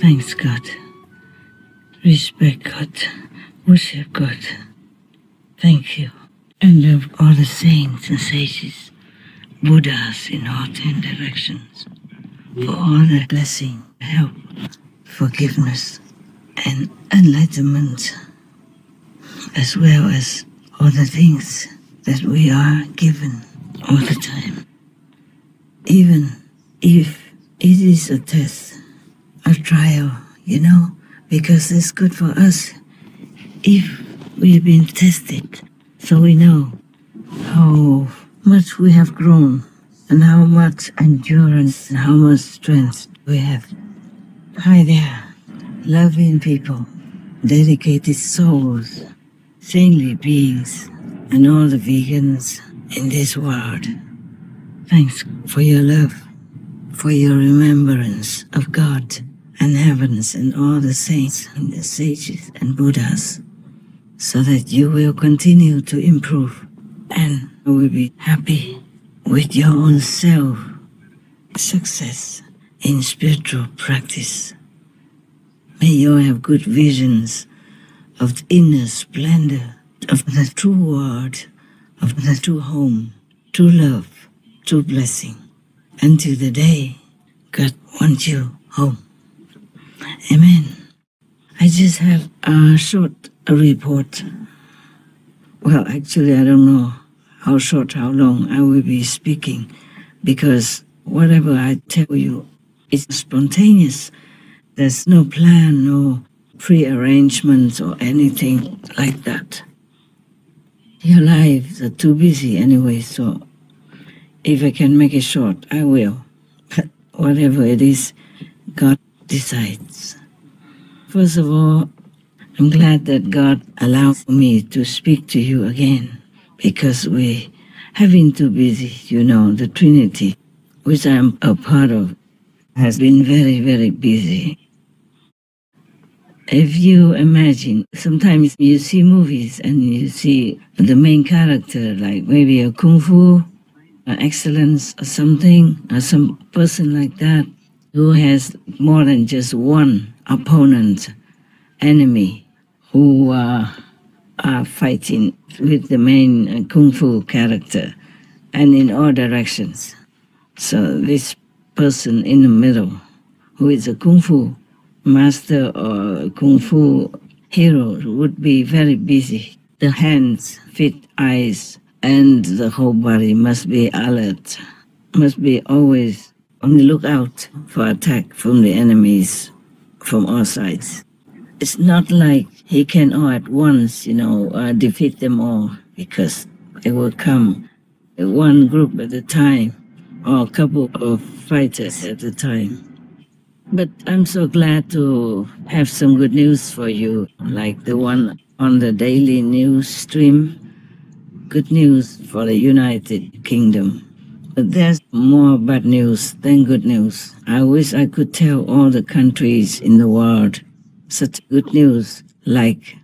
Thanks God. Respect God. Worship God. Thank you. And of all the saints and sages, Buddhas in all 10 directions, for all the blessing, help, forgiveness, and enlightenment, as well as all the things that we are given all the time. Even if it is a test, a trial, because it's good for us if we've been tested, so we know how much we have grown and how much endurance and how much strength we have. Hi there, loving people, dedicated souls, saintly beings, and all the vegans in this world. Thanks for your love, for your remembrance of God and heavens and all the saints and the sages and Buddhas, so that you will continue to improve and will be happy with your own self-success in spiritual practice. May you have good visions of the inner splendor of the true world, of the true home, true love, true blessing, until the day God wants you home. Amen. I just have a short report. Well, actually, I don't know how short, how long I will be speaking, because whatever I tell you is spontaneous. There's no plan, no pre-arrangements or anything like that. Your lives are too busy anyway, so if I can make it short, I will. But whatever it is, God decides. First of all, I'm glad that God allowed me to speak to you again, because we have been too busy, the Trinity, which I'm a part of, has been very, very busy. If you imagine, sometimes you see movies and you see the main character, like maybe a kung fu, excellence or something, or some person like that, who has more than just one opponent, enemy, who are fighting with the main kung fu character, and in all directions. So this person in the middle, who is a kung fu master or kung fu hero, would be very busy. The hands, feet, eyes, and the whole body must be alert, must be always on the lookout for attack from the enemies from all sides. It's not like he can all at once, defeat them all, because it will come one group at a time or a couple of fighters at a time. But I'm so glad to have some good news for you, like the one on the daily news stream. Good news for the United Kingdom. But there's more bad news than good news. I wish I could tell all the countries in the world such good news like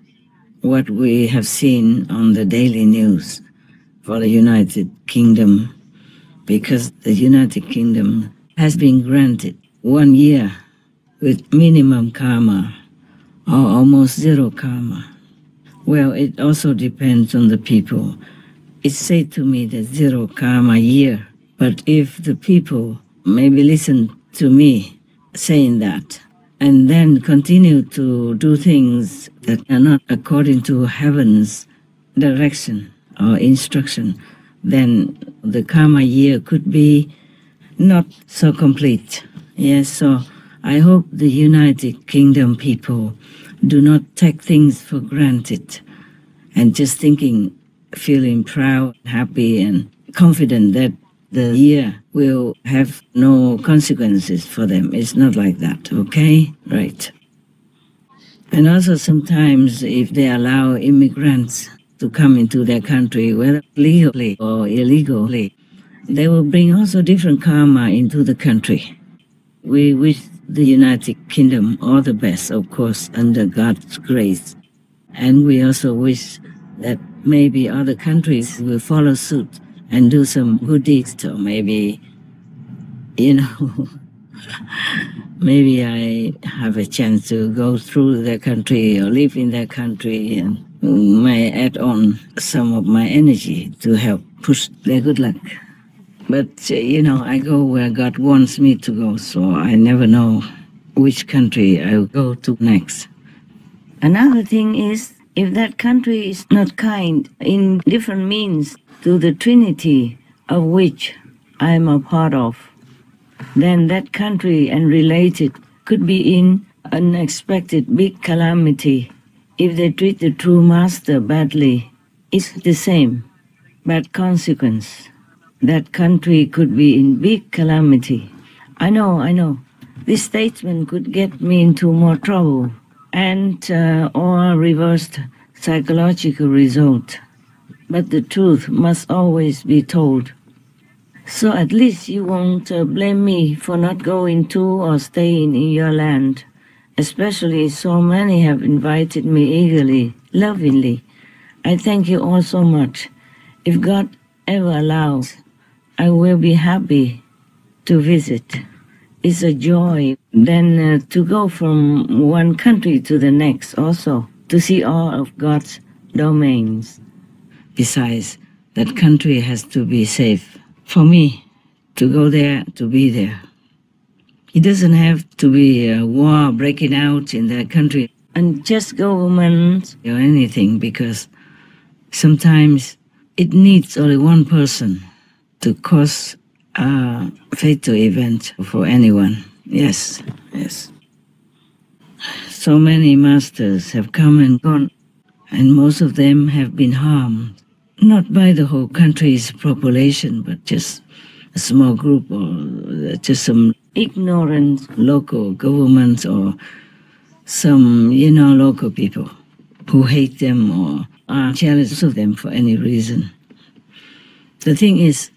what we have seen on the daily news for the United Kingdom, because the United Kingdom has been granted 1 year with minimum karma or almost zero karma. Well, it also depends on the people. It's said to me that 0 karma year, but if the people maybe listen to me saying that and then continue to do things that are not according to heaven's direction or instruction, then the karma year could be not so complete. Yes, so I hope the United Kingdom people do not take things for granted and just feeling proud, happy, and confident that the year will have no consequences for them. It's not like that, okay? Right. And also sometimes if they allow immigrants to come into their country, whether legally or illegally, they will bring also different karma into the country. We wish the United Kingdom all the best, of course, under God's grace. And we also wish that maybe other countries will follow suit and do some good deeds, or maybe, maybe I have a chance to go through their country or live in their country and may add on some of my energy to help push their good luck. But, I go where God wants me to go, so I never know which country I'll go to next. Another thing is, if that country is not kind in different means to the Trinity of which I am a part of, then that country and related could be in unexpected big calamity. If they treat the true master badly, it's the same, bad consequence. That country could be in big calamity. I know. This statement could get me into more trouble and or reversed psychological result. But the truth must always be told. So at least you won't blame me for not going to or staying in your land. Especially so many have invited me eagerly, lovingly. I thank you all so much. If God ever allows, I will be happy to visit. It's a joy then to go from one country to the next also, to see all of God's domains. Besides, that country has to be safe. For me, to go there, to be there. It doesn't have to be a war breaking out in that country, unjust government or anything, because sometimes it needs only one person to cause a fatal event for anyone. Yes. So many masters have come and gone, and most of them have been harmed, not by the whole country's population, but just a small group or just some ignorant local governments or some, local people who hate them or are jealous of them for any reason. The thing is,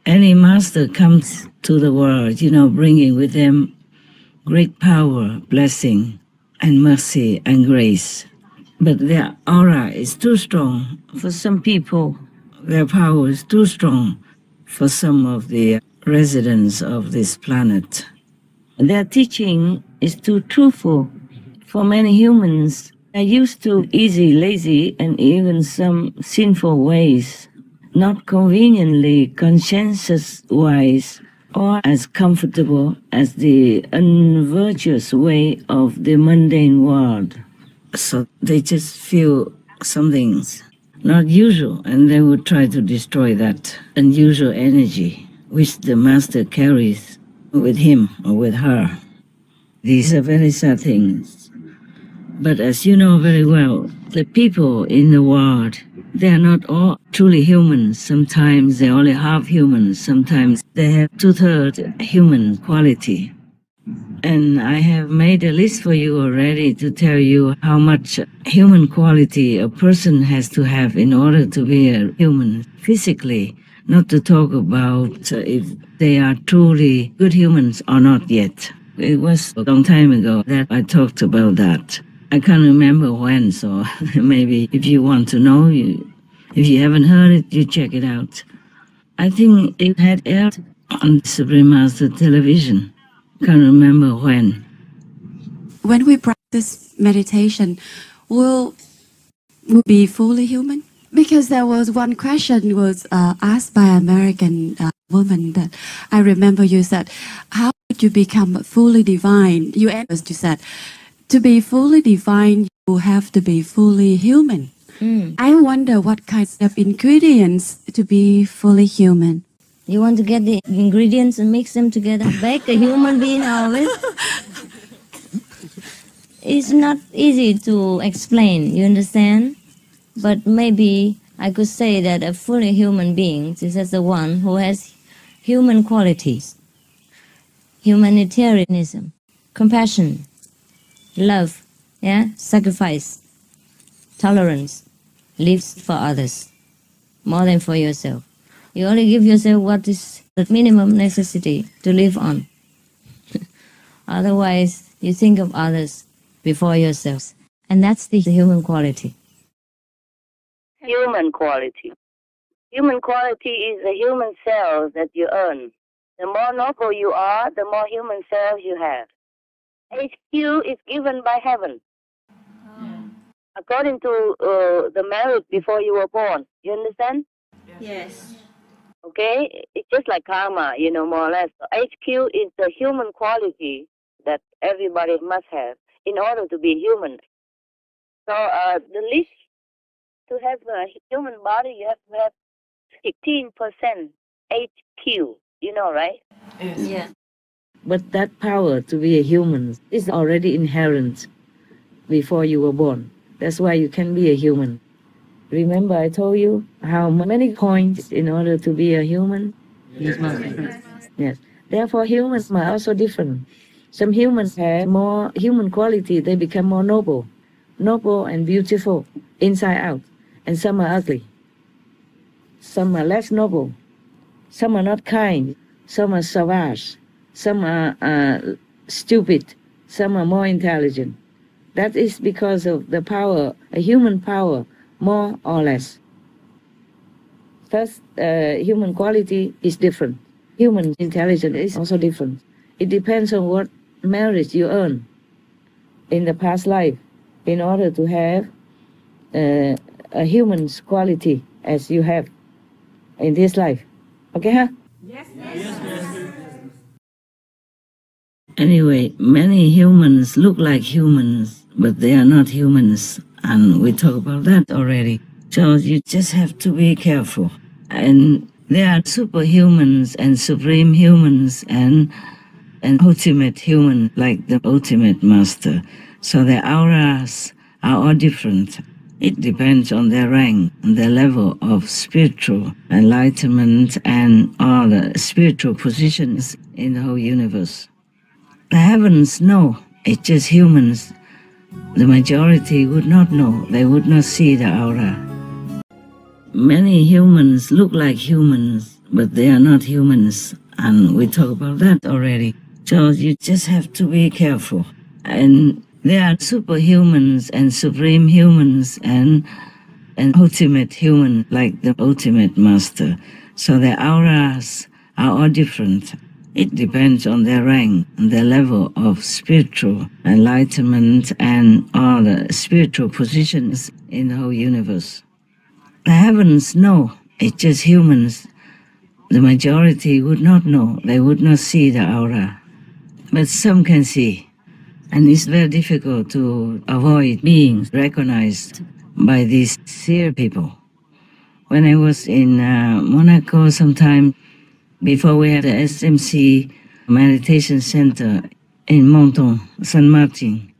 any master comes to the world, bringing with them great power, blessing, and mercy and grace. But their aura is too strong for some people. Their power is too strong for some of the residents of this planet. Their teaching is too truthful for many humans. They're used to easy, lazy, and even some sinful ways, not conveniently conscientious-wise or as comfortable as the unvirtuous way of the mundane world. So they just feel something's not usual, and they would try to destroy that unusual energy which the master carries with him or with her. These are very sad things. But as you know very well, the people in the world, they are not all truly humans. Sometimes they're only half humans. Sometimes they have 2/3 human quality. And I have made a list for you already to tell you how much human quality a person has to have in order to be a human physically, not to talk about if they are truly good humans or not yet. It was a long time ago that I talked about that. I can't remember when, so maybe if you want to know, if you haven't heard it, you check it out. I think it had aired on Supreme Master television. Can't remember when. When we practice meditation, will we be fully human? Because there was one question was asked by an American woman that I remember you said, how would you become fully divine? You said, to be fully divine, you have to be fully human. I wonder what kinds of ingredients to be fully human. You want to get the ingredients and mix them together, bake a human being out of it? It's not easy to explain, you understand? But maybe I could say that a fully human being is just the one who has human qualities. Humanitarianism, compassion, love, sacrifice, tolerance, lives for others more than for yourself. You only give yourself what is the minimum necessity to live on. Otherwise, you think of others before yourselves. And that's the human quality. Human quality. Human quality is the human cells that you earn. The more noble you are, the more human cells you have. HQ is given by heaven. According to the merit before you were born. You understand? Yes. Okay? It's just like karma, more or less. HQ is the human quality that everybody must have in order to be human. So the least to have a human body, you have to have 16% HQ. You know, right? Yes. Yeah. But that power to be a human is already inherent before you were born. That's why you can be a human. Remember I told you how many points in order to be a human? Yes. Yes. Therefore humans are also different. Some humans have more human quality, they become more noble and beautiful inside out. And some are ugly. Some are less noble. Some are not kind. Some are savage. Some are stupid. Some are more intelligent. That is because of the power, a human power, more or less. Thus, human quality is different. Human intelligence is also different. It depends on what merit you earn in the past life in order to have a human's quality as you have in this life. Okay, huh? Yes. Anyway, many humans look like humans, but they are not humans. And we talked about that already. So you just have to be careful. And there are superhumans and supreme humans and ultimate human, like the ultimate master. So their auras are all different. It depends on their rank, and their level of spiritual enlightenment, and all the spiritual positions in the whole universe. The heavens know, it's just humans. The majority would not know, they would not see the aura. Many humans look like humans, but they are not humans, and we talked about that already. So you just have to be careful. And there are superhumans and supreme humans and ultimate human, like the ultimate master. So their auras are all different. It depends on their rank and their level of spiritual enlightenment and all the spiritual positions in the whole universe. The heavens know, it's just humans. The majority would not know, they would not see the aura. But some can see, and it's very difficult to avoid being recognized by these seer people. When I was in Monaco sometime, before we had the SMC meditation center in Menton, Saint Martin,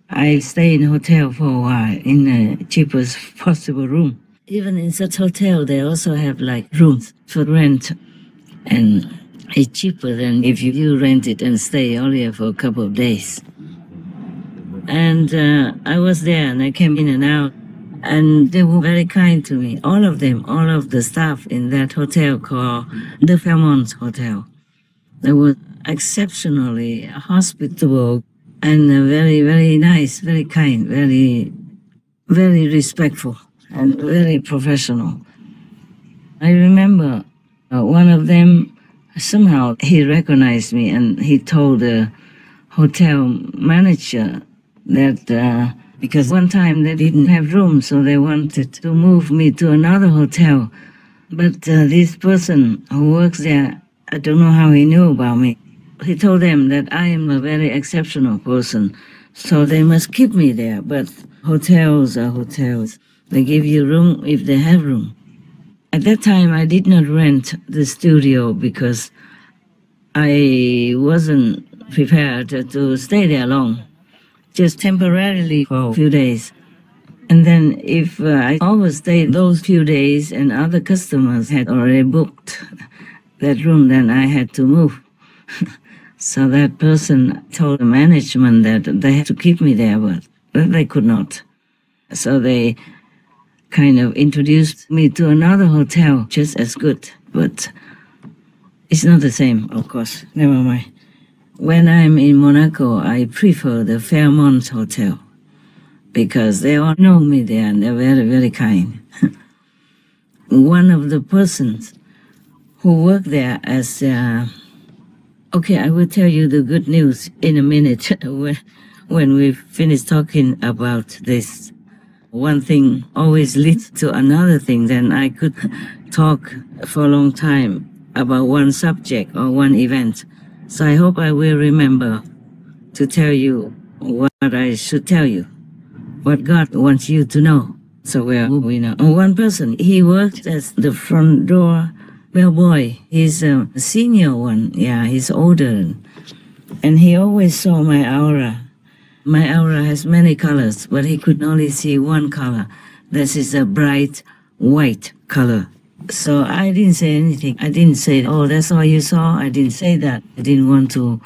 I stayed in a hotel for a while in the cheapest possible room. Even in such hotel, they also have like rooms for rent, and it's cheaper than if you rent it and stay only for a couple of days. And I was there, and I came in and out, and they were very kind to me. All of them, all of the staff in that hotel called the Fairmont Hotel. They were exceptionally hospitable and very, very nice, very kind, very, very respectful, and very professional. I remember one of them, somehow he recognized me, and he told the hotel manager that because one time they didn't have room, so they wanted to move me to another hotel. But this person who works there, I don't know how he knew about me. He told them that I am a very exceptional person, so they must keep me there. But hotels are hotels. They give you room if they have room. At that time, I did not rent the studio because I wasn't prepared to stay there long, just temporarily for a few days. And then if I overstayed those few days and other customers had already booked that room, then I had to move. So that person told the management that they had to keep me there, but they could not. So they kind of introduced me to another hotel, just as good, but it's not the same, of course. Never mind. When I'm in Monaco, I prefer the Fairmont Hotel because they all know me there and they're very, very kind. One of the persons who worked there as Okay, I will tell you the good news in a minute when we finish talking about this. One thing always leads to another thing, then I could talk for a long time about one subject or one event. So I hope I will remember to tell you what I should tell you, what God wants you to know. So we know. One person, he worked as the front door bellboy. He's a senior one. Yeah, he's older. And he always saw my aura. My aura has many colors, but he could only see one color. This is a bright white color. So I didn't say anything. I didn't say, oh, that's all you saw. I didn't say that. I didn't want to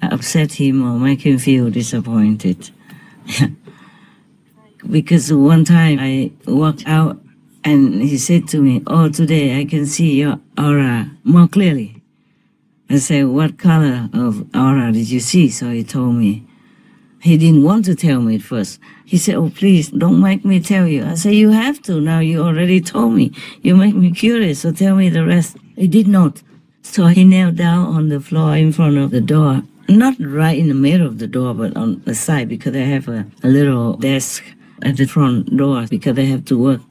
upset him or make him feel disappointed. Because one time I walked out and he said to me, oh, today I can see your aura more clearly. I said, what color of aura did you see? So he told me. He didn't want to tell me at first. He said, oh, please, don't make me tell you. I said, you have to. Now you already told me. You make me curious, so tell me the rest. He did not. So he knelt down on the floor in front of the door. Not right in the middle of the door, but on the side, because I have a little desk at the front door, because they have to work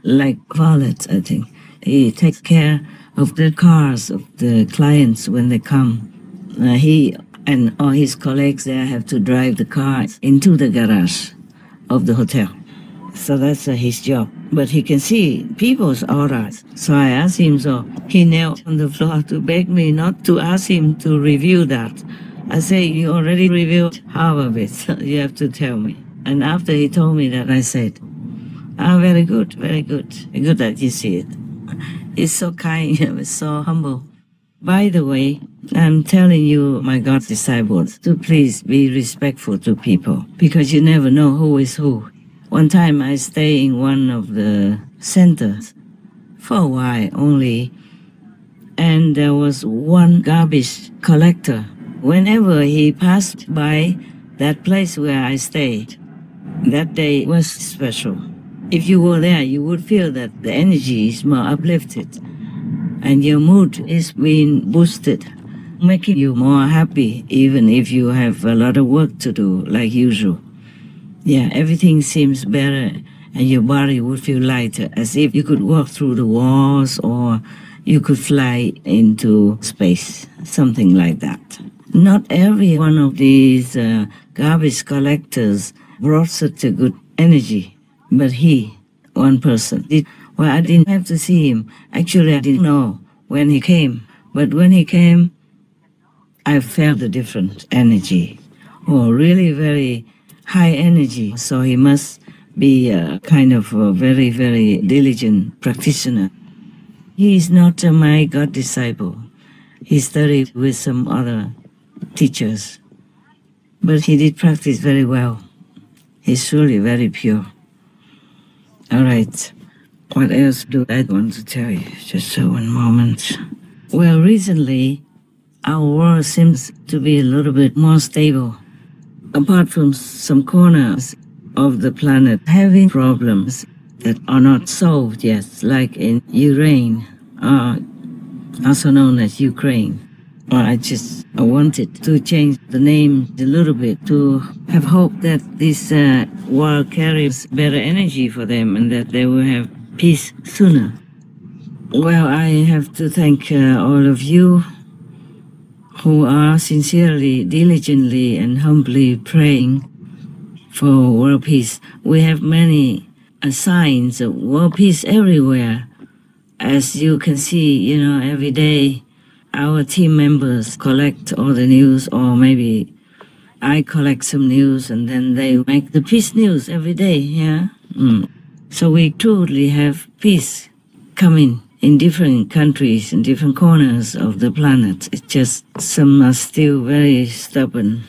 like valets, I think. He takes care of the cars of the clients when they come. He and all his colleagues there have to drive the car into the garage of the hotel. So that's his job. But he can see people's auras. So I asked him, so he knelt on the floor to beg me not to ask him to review that. I say, you already revealed half of it, so you have to tell me. And after he told me that, I said, very good, very good. Good that you see it. It's so kind, it's so humble. By the way, I'm telling you, my God disciples, to please be respectful to people, because you never know who is who. One time I stayed in one of the centers for a while only, and there was one garbage collector. Whenever he passed by that place where I stayed, that day was special. If you were there, you would feel that the energy is more uplifted and your mood is being boosted, making you more happy, even if you have a lot of work to do, like usual. Yeah, everything seems better and your body would feel lighter, as if you could walk through the walls or you could fly into space, something like that. Not every one of these garbage collectors brought such a good energy, but he, one person, did. Well, I didn't have to see him. Actually, I didn't know when he came. But when he came, I felt a different energy. Oh, really very high energy. So he must be a kind of a very, very diligent practitioner. He is not my God disciple. He studied with some other teachers. But he did practice very well. He's truly very pure. All right. What else do I want to tell you? Just one moment. Well, recently, our world seems to be a little bit more stable. Apart from some corners of the planet having problems that are not solved yet, like in Ukraine, also known as Ukraine. Well, I wanted to change the name a little bit to have hope that this world carries better energy for them and that they will have peace sooner. Well, I have to thank all of you who are sincerely, diligently, and humbly praying for world peace. We have many signs of world peace everywhere. As you can see, every day our team members collect all the news, or maybe I collect some news and then they make the peace news every day, yeah? So we truly have peace coming in different countries, in different corners of the planet. It's just some are still very stubborn.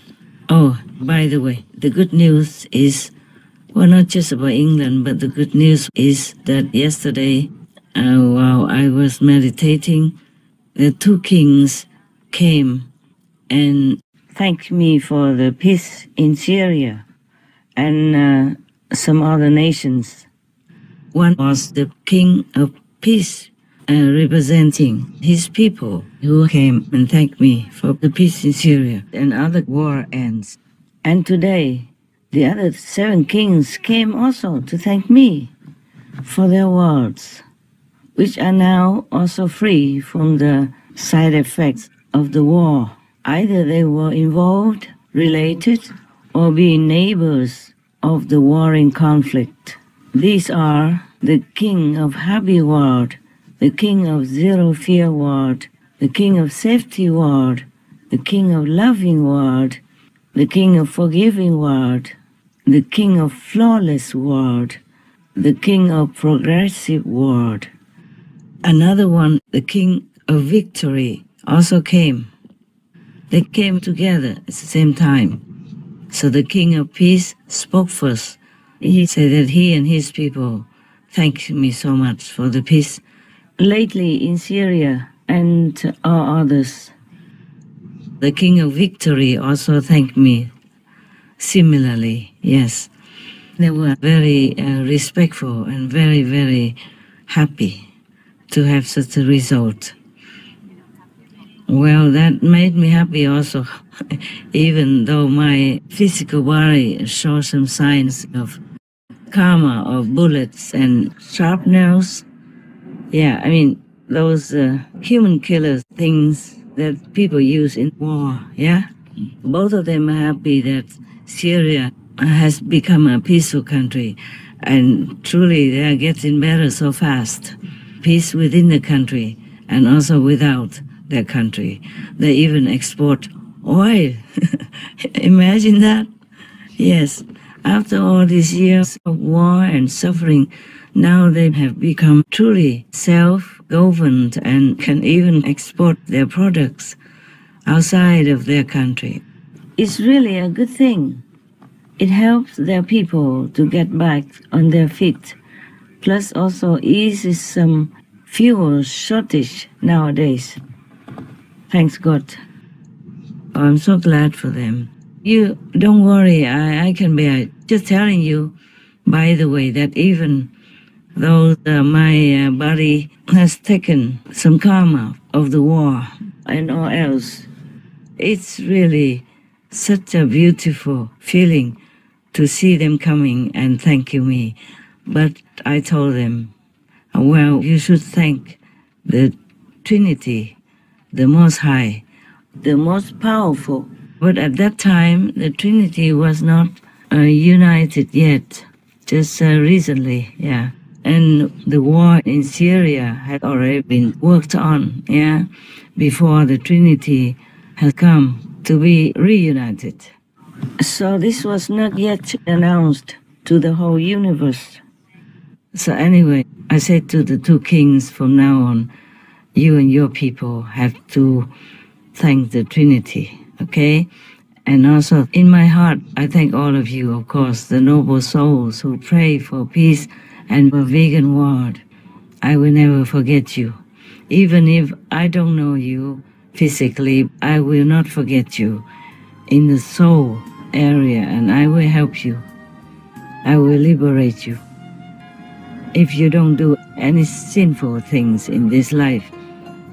Oh, by the way, the good news is, well, not just about England, but the good news is that yesterday, while I was meditating, the two kings came and thanked me for the peace in Syria and some other nations. One was the king of peace, representing his people who came and thanked me for the peace in Syria and other war ends. And today, the other 7 kings came also to thank me for their words, which are now also free from the side effects of the war. Either they were involved, related, or being neighbors of the warring conflict. These are the King of Happy World, the King of Zero Fear World, the King of Safety World, the King of Loving World, the King of Forgiving World, the King of Flawless World, the King of Progressive World. Another one, the King of Victory, also came. They came together at the same time. So the King of Peace spoke first. He said that he and his people thank me so much for the peace lately in Syria and all others. The King of Victory also thanked me similarly, yes. They were very respectful and very, very happy to have such a result. Well, that made me happy also, even though my physical body shows some signs of karma, of bullets and sharp nails. Yeah, I mean, those human killer things that people use in war, yeah? Both of them are happy that Syria has become a peaceful country, and truly they are getting better so fast. Peace within the country and also without their country. They even export oil. Imagine that. Yes, after all these years of war and suffering, now they have become truly self-governed and can even export their products outside of their country. It's really a good thing. It helps their people to get back on their feet, plus also eases some fuel shortage nowadays. Thanks God. Oh, I'm so glad for them. You don't worry, I can bear. Just telling you, by the way, that even though my body has taken some karma of the war and all else, it's really such a beautiful feeling to see them coming and thanking me. But I told them, well, you should thank the Trinity, the Most High, the most powerful. But at that time, the Trinity was not united yet, just recently, yeah. And the war in Syria had already been worked on, yeah, before the Trinity had come to be reunited. So this was not yet announced to the whole universe. So anyway, I said to the 2 kings, from now on, you and your people have to thank the Trinity, okay? And also, in my heart, I thank all of you, of course, the noble souls who pray for peace and for vegan world. I will never forget you. Even if I don't know you physically, I will not forget you in the soul area, and I will help you. I will liberate you. If you don't do any sinful things in this life,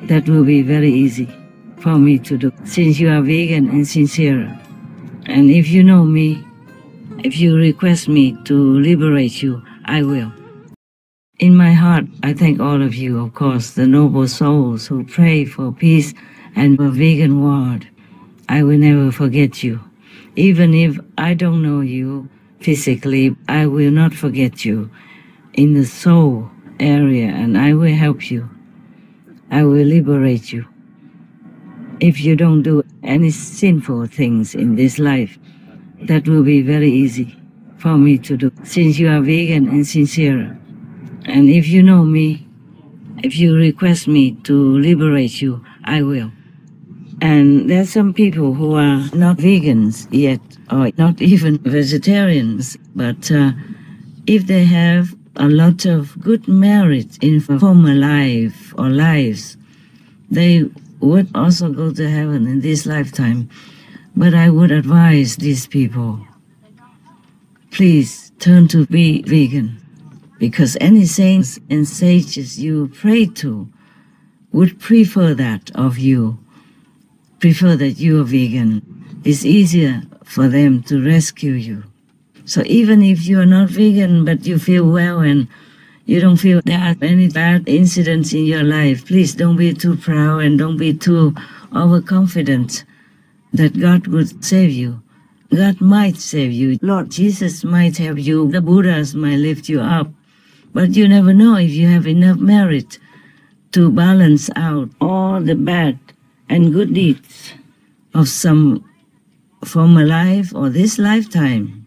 that will be very easy for me to do, since you are vegan and sincere. And if you know me, if you request me to liberate you, I will. In my heart, I thank all of you, of course, the noble souls who pray for peace and for vegan world. I will never forget you. Even if I don't know you physically, I will not forget you in the soul area, and I will help you. I will liberate you. If you don't do any sinful things in this life, that will be very easy for me to do, since you are vegan and sincere. And if you know me, if you request me to liberate you, I will. And there's some people who are not vegans yet, or not even vegetarians, but if they have a lot of good merit in former life or lives, they would also go to heaven in this lifetime. But I would advise these people, please turn to be vegan, because any saints and sages you pray to would prefer that of you, prefer that you are vegan. It's easier for them to rescue you. So even if you are not vegan, but you feel well and you don't feel there are any bad incidents in your life, please don't be too proud and don't be too overconfident that God would save you. God might save you. Lord Jesus might help you. The Buddhas might lift you up. But you never know if you have enough merit to balance out all the bad and good deeds of some former life or this lifetime.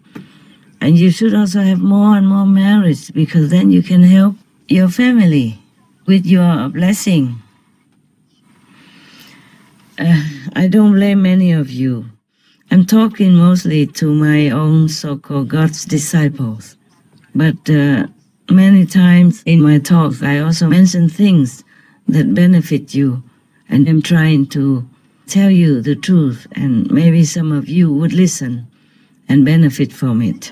And you should also have more and more merits, because then you can help your family with your blessing. I don't blame any of you. I'm talking mostly to my own so-called God's disciples. But many times in my talks, I also mention things that benefit you. And I'm trying to tell you the truth. And maybe some of you would listen and benefit from it.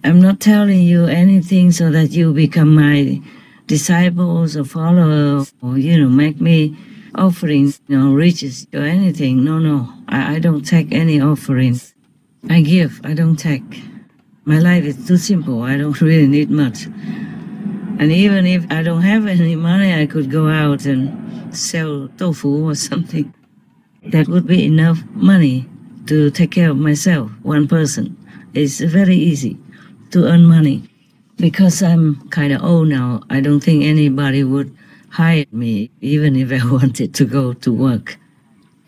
I'm not telling you anything so that you become my disciples or followers or, make me offering, riches or anything. No. I don't take any offerings. I give, I don't take. My life is too simple. I don't really need much. And even if I don't have any money, I could go out and sell tofu or something. That would be enough money to take care of myself, one person. It's very easy to earn money. Because I'm kind of old now, I don't think anybody would hire me, even if I wanted to go to work.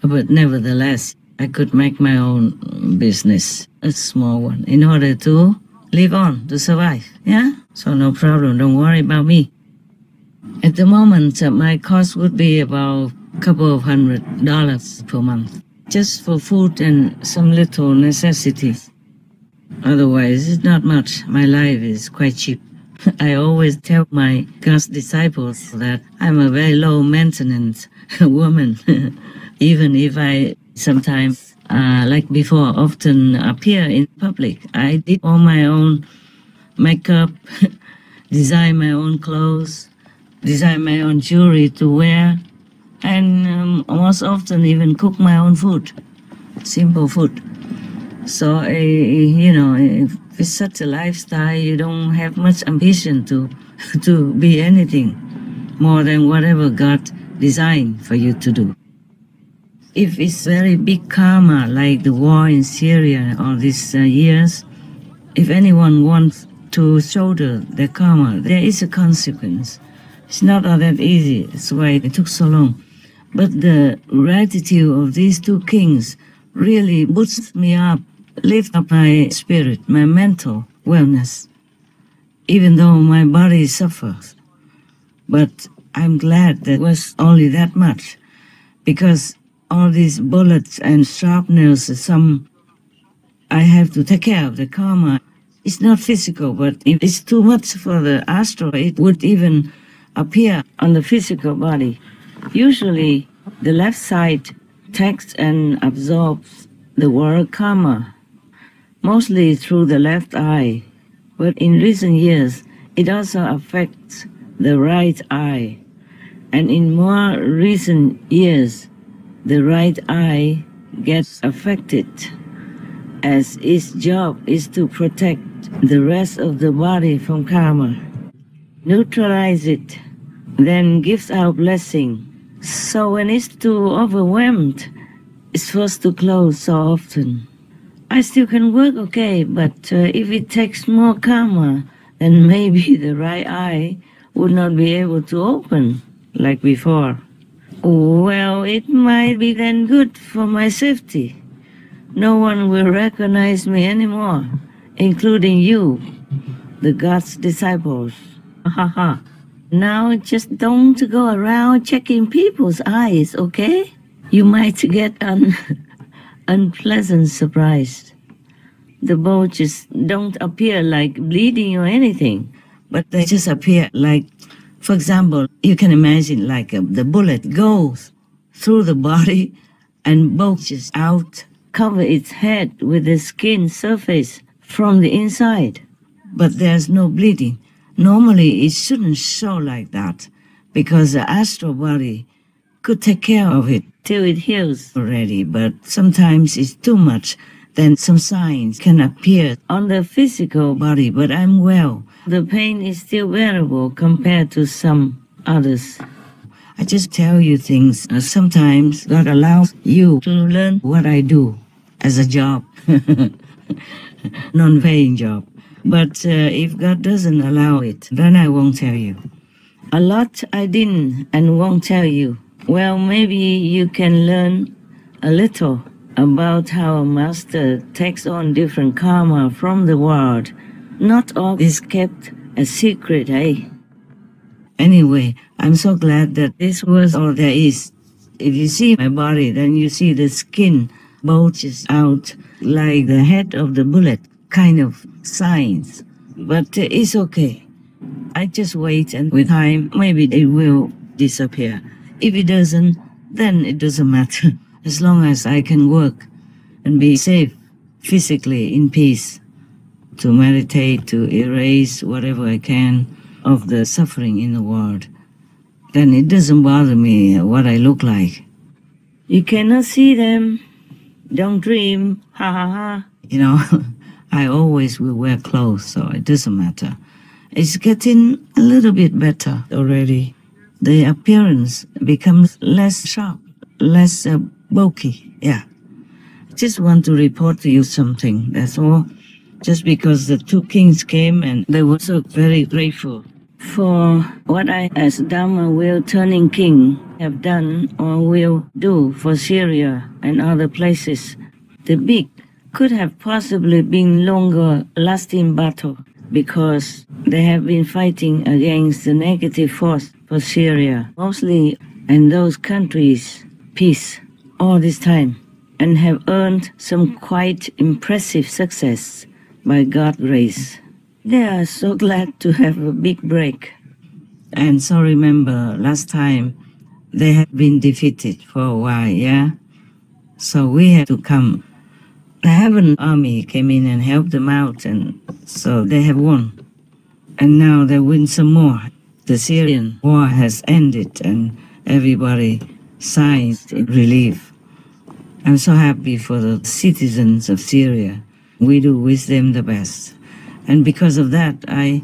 But nevertheless, I could make my own business, a small one, in order to live on, to survive. Yeah? So no problem, don't worry about me. At the moment, my cost would be about a couple of $100 per month, just for food and some little necessities. Otherwise, it's not much. My life is quite cheap. I always tell my God's disciples that I'm a very low-maintenance woman. Even if I sometimes, like before, often appear in public. I did all my own makeup, design my own clothes, design my own jewelry to wear, and most often even cook my own food, simple food. So, if it's such a lifestyle, you don't have much ambition to be anything more than whatever God designed for you to do. If it's very big karma, like the war in Syria all these years, if anyone wants to shoulder their karma, there is a consequence. It's not all that easy. That's why it took so long. But the gratitude of these two kings really boosts me up, lift up my spirit, my mental wellness, even though my body suffers. But I'm glad that it was only that much, because all these bullets and sharpness, I have to take care of the karma. It's not physical, but if it's too much for the astral, it would even appear on the physical body. Usually, the left side takes and absorbs the word karma, mostly through the left eye. But in recent years, it also affects the right eye. And in more recent years, the right eye gets affected, as its job is to protect the rest of the body from karma, neutralize it, then gives out blessing. So when it's too overwhelmed, it's forced to close so often. I still can work okay, but if it takes more karma, then maybe the right eye would not be able to open like before. Well, it might be then good for my safety. No one will recognize me anymore, including you, the God's disciples. Ha. Now just don't go around checking people's eyes, okay? You might get an unpleasant surprise. The bulges don't appear like bleeding or anything, but they just appear like, for example, you can imagine like the bullet goes through the body and bulges out, cover its head with the skin surface from the inside, but there's no bleeding. Normally, it shouldn't show like that, because the astral body could take care of it till it heals already, but sometimes it's too much. Then some signs can appear on the physical body, but I'm well. The pain is still bearable compared to some others. I just tell you things. Sometimes God allows you to learn what I do as a job, non-paying job. But if God doesn't allow it, then I won't tell you. A lot I didn't and won't tell you. Well, maybe you can learn a little about how a master takes on different karma from the world. Not all is kept a secret, eh? Anyway, I'm so glad that this was all there is. If you see my body, then you see the skin bulges out like the head of the bullet, kind of signs. But it's okay. I just wait, and with time, maybe it will disappear. If it doesn't, then it doesn't matter. As long as I can work and be safe, physically in peace, to meditate, to erase whatever I can of the suffering in the world, then it doesn't bother me what I look like. You cannot see them. Don't dream. Ha ha ha. You know, I always will wear clothes, so it doesn't matter. It's getting a little bit better already. The appearance becomes less sharp, less bulky. Yeah. Just want to report to you something, that's all. Just because the two kings came and they were so very grateful for what I, as Dharma will turning king, have done or will do for Syria and other places. The big could have possibly been longer lasting battle because they have been fighting against the negative force for Syria, mostly in those countries, peace all this time, and have earned some quite impressive success by God's grace. They are so glad to have a big break. And so remember, last time they have been defeated for a while, yeah? So we had to come. The heaven army came in and helped them out, and so they have won. And now they win some more. The Syrian war has ended, and everybody sighed in relief. I'm so happy for the citizens of Syria. We do wish them the best. And because of that, I,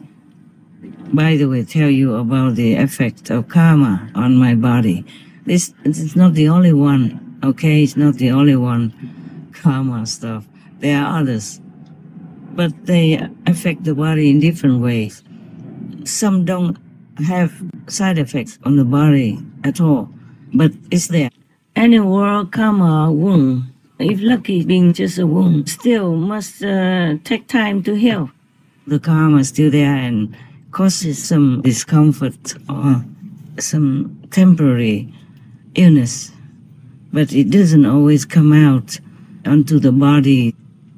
by the way, tell you about the effect of karma on my body. This is not the only one, okay? It's not the only one, karma stuff. There are others. But they affect the body in different ways. Some don't have side effects on the body at all, but it's there. Any world karma wound, if lucky being just a wound, still must take time to heal. The karma is still there and causes some discomfort or some temporary illness, but it doesn't always come out onto the body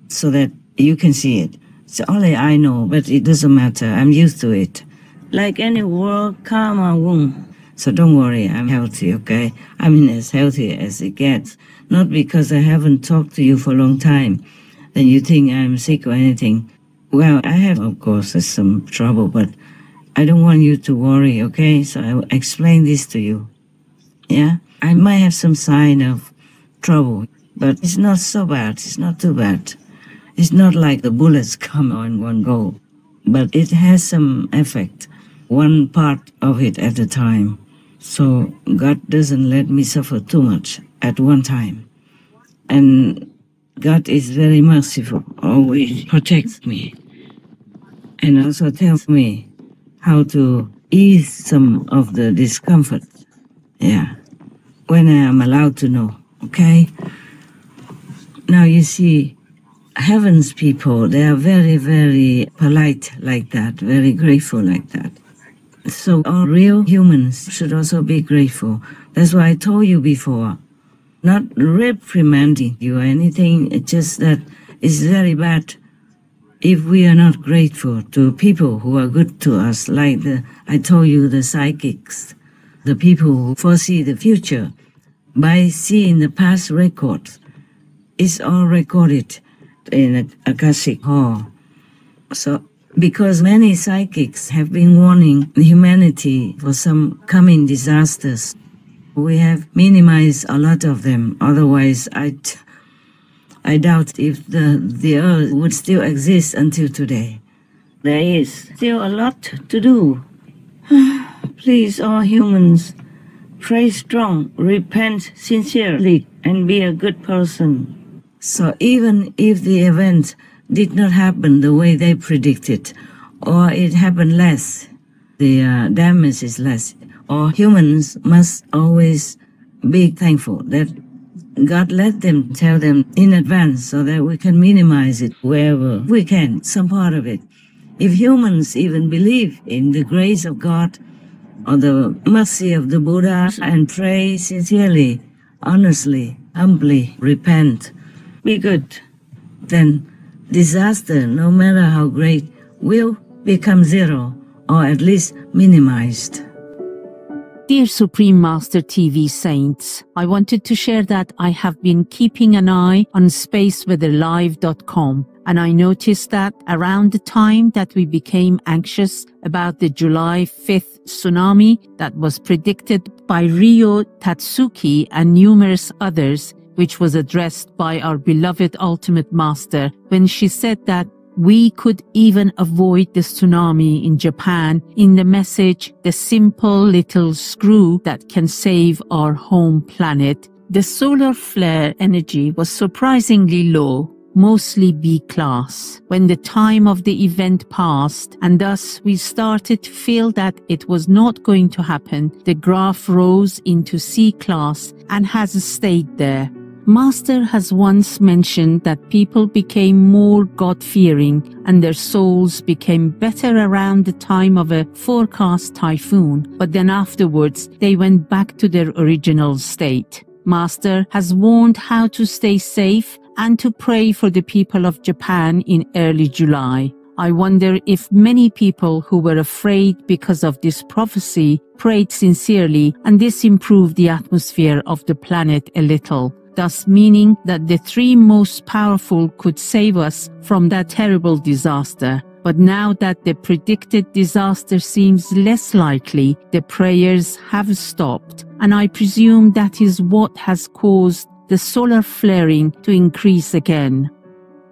so that you can see it. It's only I know, but it doesn't matter. I'm used to it. Like any world karma wound. So don't worry, I'm healthy, okay? I mean, as healthy as it gets. Not because I haven't talked to you for a long time, then you think I'm sick or anything. Well, I have, of course, some trouble, but I don't want you to worry, okay? So I will explain this to you. Yeah? I might have some sign of trouble, but it's not so bad. It's not too bad. It's not like the bullets come on one go, but it has some effect, one part of it at a time. So God doesn't let me suffer too much at one time. And God is very merciful, always protects me. And also tells me how to ease some of the discomfort. Yeah, when I am allowed to know, okay? Now you see, heaven's people, they are very, very polite like that, very grateful like that. So all real humans should also be grateful. That's why I told you before, not reprimanding you or anything, it's just that it's very bad if we are not grateful to people who are good to us, like I told you, the psychics, the people who foresee the future by seeing the past records. It's all recorded in a Akashic Hall. So Because many psychics have been warning humanity for some coming disasters. We have minimized a lot of them. Otherwise, I doubt if the earth would still exist until today. There is still a lot to do. Please, all humans, pray strong, repent sincerely, and be a good person. So even if the event did not happen the way they predicted, or it happened less, the damage is less, or humans must always be thankful that God let them tell them in advance so that we can minimize it wherever we can, some part of it. If humans even believe in the grace of God or the mercy of the Buddha and pray sincerely, honestly, humbly, repent, be good, then disaster, no matter how great, will become zero or at least minimized. Dear Supreme Master TV Saints, I wanted to share that I have been keeping an eye on spaceweatherlive.com, and I noticed that around the time that we became anxious about the July 5th tsunami that was predicted by Ryo Tatsuki and numerous others, which was addressed by our beloved Ultimate Master, when she said that we could even avoid the tsunami in Japan in the message, "The simple little screw that can save our home planet." The solar flare energy was surprisingly low, mostly B class. When the time of the event passed, and thus we started to feel that it was not going to happen, the graph rose into C class and has stayed there. Master has once mentioned that people became more God-fearing and their souls became better around the time of a forecast typhoon, but then afterwards they went back to their original state. Master has warned how to stay safe and to pray for the people of Japan in early July. I wonder if many people who were afraid because of this prophecy prayed sincerely, and this improved the atmosphere of the planet a little, thus meaning that the three most powerful could save us from that terrible disaster. But now that the predicted disaster seems less likely, the prayers have stopped, and I presume that is what has caused the solar flaring to increase again.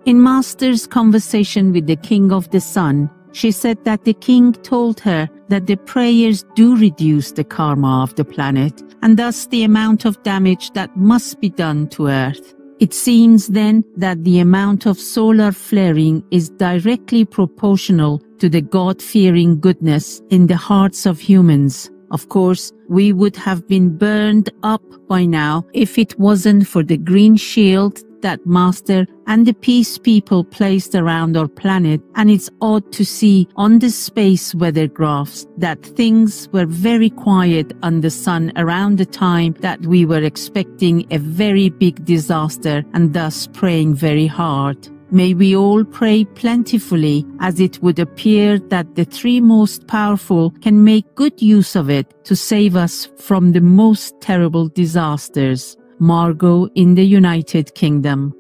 In Master's conversation with the King of the Sun, she said that the king told her that the prayers do reduce the karma of the planet, and thus the amount of damage that must be done to Earth. It seems then that the amount of solar flaring is directly proportional to the God-fearing goodness in the hearts of humans. Of course, we would have been burned up by now if it wasn't for the green shield that Master and the peace people placed around our planet, and it's odd to see on the space weather graphs that things were very quiet on the sun around the time that we were expecting a very big disaster and thus praying very hard. May we all pray plentifully, as it would appear that the three most powerful can make good use of it to save us from the most terrible disasters. Margot in the United Kingdom,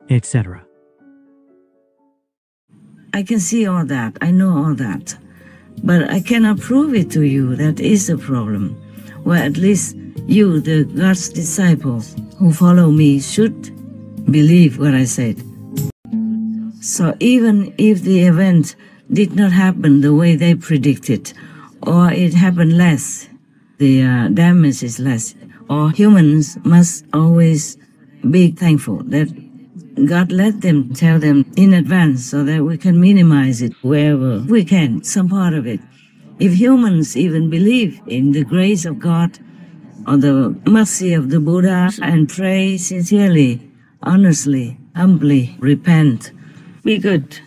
etc. I can see all that, I know all that, but I cannot prove it to you. That is the problem. Well, at least you, the God's disciples who follow me, should believe what I said. So even if the event did not happen the way they predicted, or it happened less, the damage is less, or humans must always be thankful that God let them tell them in advance so that we can minimize it wherever we can, some part of it. If humans even believe in the grace of God or the mercy of the Buddha and pray sincerely, honestly, humbly, repent, be good,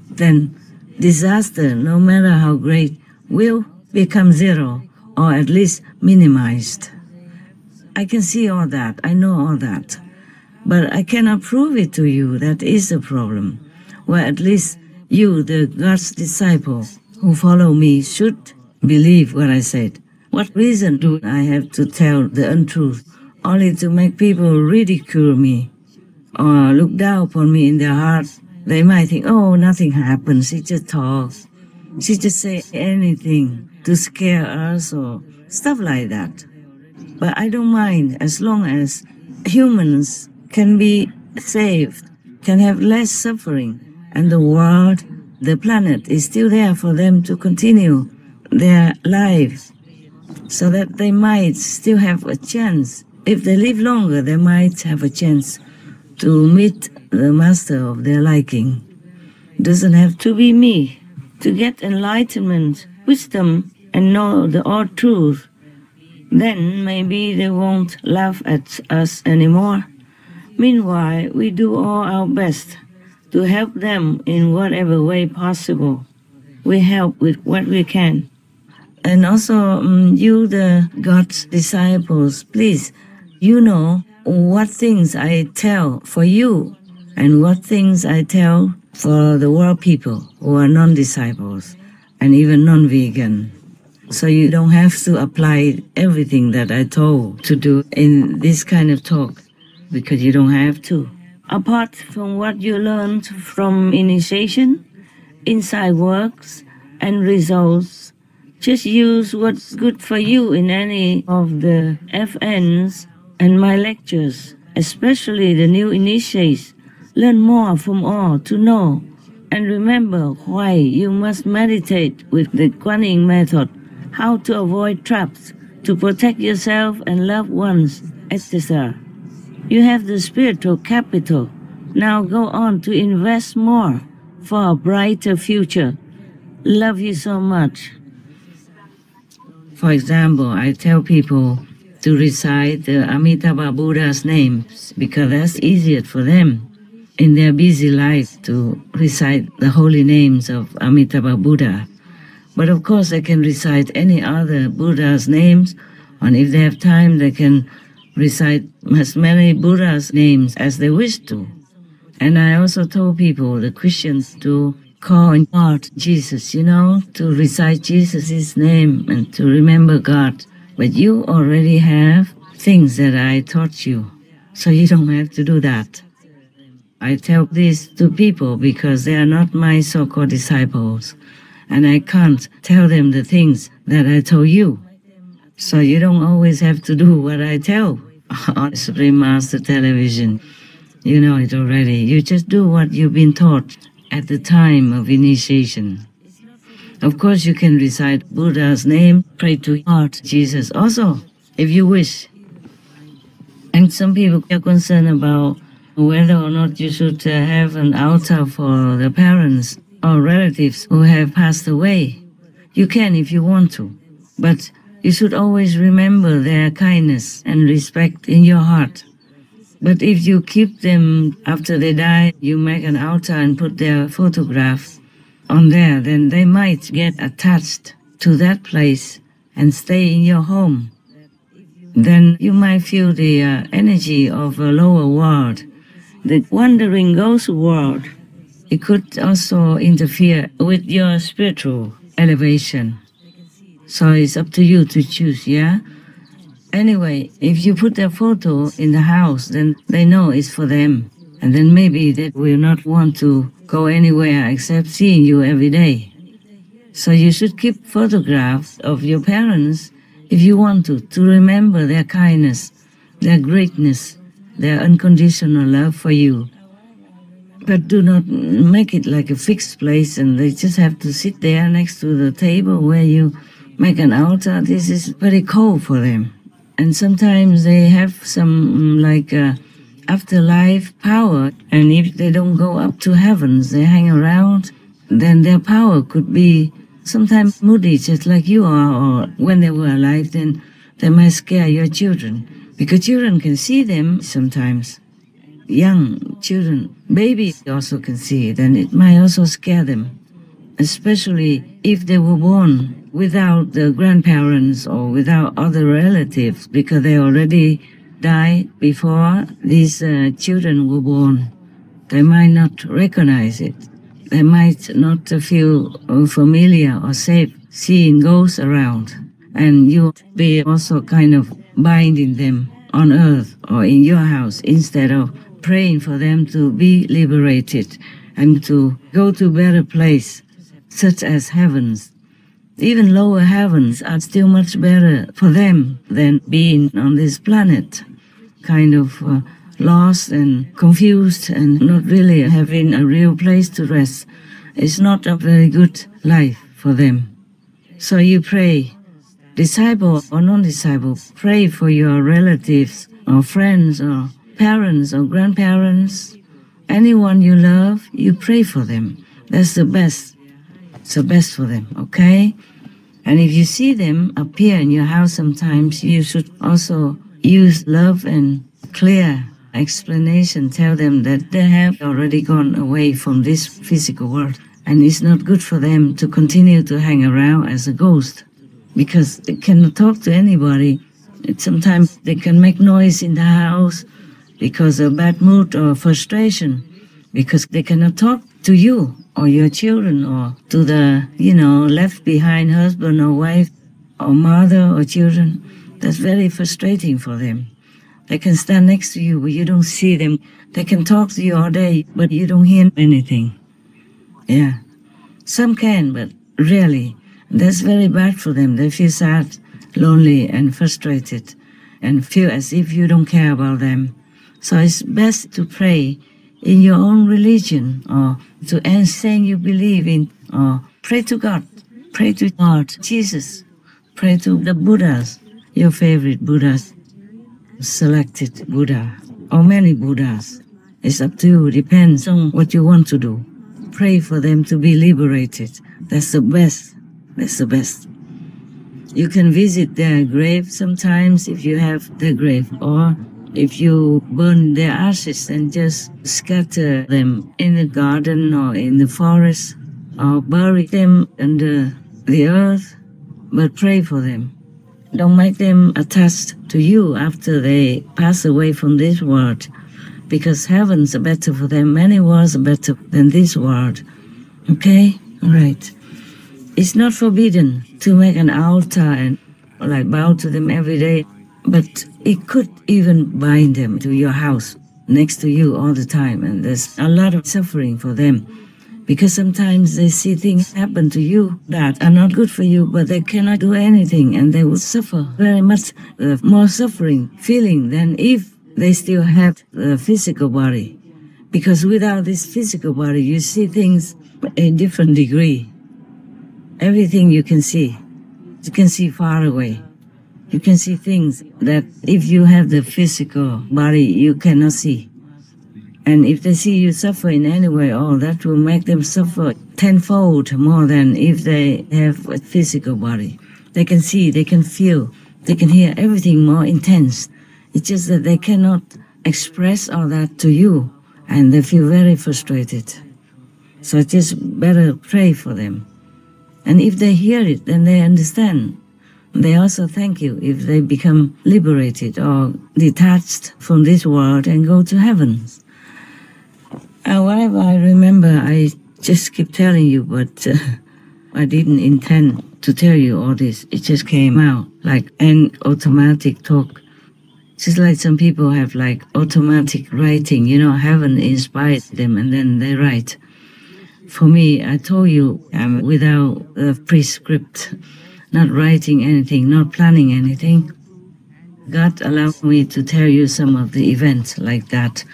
then disaster, no matter how great, will become zero or at least minimized. I can see all that, I know all that, but I cannot prove it to you. That is the problem. Well, at least you, the God's disciples who follow me, should believe what I said. What reason do I have to tell the untruth, only to make people ridicule me or look down upon me in their hearts They might think, oh, nothing happens, she just talks. She just say anything to scare us or stuff like that. But I don't mind as long as humans can be saved, can have less suffering, and the world, the planet is still there for them to continue their lives, so that they might still have a chance. If they live longer, they might have a chance to meet the master of their liking. It doesn't have to be me. To get enlightenment, wisdom, and know the all truth, then maybe they won't laugh at us anymore. Meanwhile, we do all our best to help them in whatever way possible. We help with what we can. And also, you, the God's disciples, please, you know what things I tell for you and what things I tell for the world people who are non-disciples and even non-vegan. So you don't have to apply everything that I told to do in this kind of talk, because you don't have to. Apart from what you learned from initiation, inside works, and results, just use what's good for you in any of the FNs and my lectures, especially the new initiates. Learn more from all to know, and remember why you must meditate with the Guanyin method, how to avoid traps, to protect yourself and loved ones, etc. You have the spiritual capital. Now go on to invest more for a brighter future. Love you so much. For example, I tell people to recite the Amitabha Buddha's names because that's easier for them in their busy life to recite the holy names of Amitabha Buddha. But of course they can recite any other Buddha's names, and if they have time they can recite as many Buddha's names as they wish to. And I also told people, the Christians, to call in God Jesus, to recite Jesus' name and to remember God. But you already have things that I taught you, so you don't have to do that. I tell this to people because they are not my so-called disciples, and I can't tell them the things that I told you. So you don't always have to do what I tell on Supreme Master Television. You know it already. You just do what you've been taught at the time of initiation. Of course, you can recite Buddha's name, pray to God, Jesus also, if you wish. And some people are concerned about whether or not you should have an altar for the parents or relatives who have passed away. You can if you want to, but you should always remember their kindness and respect in your heart. But if you keep them after they die, you make an altar and put their photograph on there, then they might get attached to that place and stay in your home. Then you might feel the energy of a lower world, the wandering ghost world. It could also interfere with your spiritual elevation. So it's up to you to choose, yeah? Anyway, if you put their photo in the house, then they know it's for them. And then maybe they will not want to go anywhere except seeing you every day. So you should keep photographs of your parents if you want to remember their kindness, their greatness, their unconditional love for you. But do not make it like a fixed place and they just have to sit there next to the table where you make an altar. This is very cold for them. And sometimes they have some afterlife power, and if they don't go up to heavens, they hang around, then their power could be sometimes moody, just like you are, or when they were alive, then they might scare your children, because children can see them sometimes. Young children, babies also can see it, and it might also scare them, especially if they were born without the grandparents or without other relatives, because they already died before these children were born. They might not recognize it. They might not feel familiar or safe seeing ghosts around. And you'll be also kind of binding them on earth or in your house instead of praying for them to be liberated and to go to a better place, such as heavens. Even lower heavens are still much better for them than being on this planet, kind of lost and confused and not really having a real place to rest. It's not a very good life for them. So you pray, disciple or non-disciple, pray for your relatives or friends or parents or grandparents, anyone you love, you pray for them. That's the best. It's the best for them, okay? And if you see them appear in your house sometimes, you should also use love and clear explanation. Tell them that they have already gone away from this physical world, and it's not good for them to continue to hang around as a ghost, because they cannot talk to anybody. Sometimes they can make noise in the house because of bad mood or frustration, because they cannot talk to you or your children or to the, left behind husband or wife or mother or children. That's very frustrating for them. They can stand next to you, but you don't see them. They can talk to you all day, but you don't hear anything. Yeah. Some can, but rarely. That's very bad for them. They feel sad, lonely, and frustrated, and feel as if you don't care about them. So it's best to pray in your own religion, or to anything you believe in, or pray to God. Pray to God, Jesus. Pray to the Buddhas, your favorite Buddhas, selected Buddha, or many Buddhas. It's up to you. Depends on what you want to do. Pray for them to be liberated. That's the best. That's the best. You can visit their grave sometimes if you have their grave, or if you burn their ashes and just scatter them in the garden or in the forest, or bury them under the earth, but pray for them. Don't make them attached to you after they pass away from this world, because heavens are better for them. Many worlds are better than this world. Okay? All right. It's not forbidden to make an altar and bow to them every day, but it could even bind them to your house, next to you all the time, and there's a lot of suffering for them, because sometimes they see things happen to you that are not good for you, but they cannot do anything, and they will suffer very much more suffering feeling than if they still have a physical body. Because without this physical body, you see things in different degree. Everything you can see far away. You can see things that if you have the physical body, you cannot see. And if they see you suffer in any way, that will make them suffer tenfold more than if they have a physical body. They can see, they can feel, they can hear everything more intense. It's just that they cannot express all that to you, and they feel very frustrated. So it's just better pray for them. And if they hear it, then they understand. They also thank you if they become liberated or detached from this world and go to heaven. Whatever I remember, I just keep telling you, but I didn't intend to tell you all this. It just came out like an automatic talk. Just like some people have automatic writing, heaven inspires them and then they write. For me, I told you I'm without a prescript, not writing anything, not planning anything. God allowed me to tell you some of the events like that.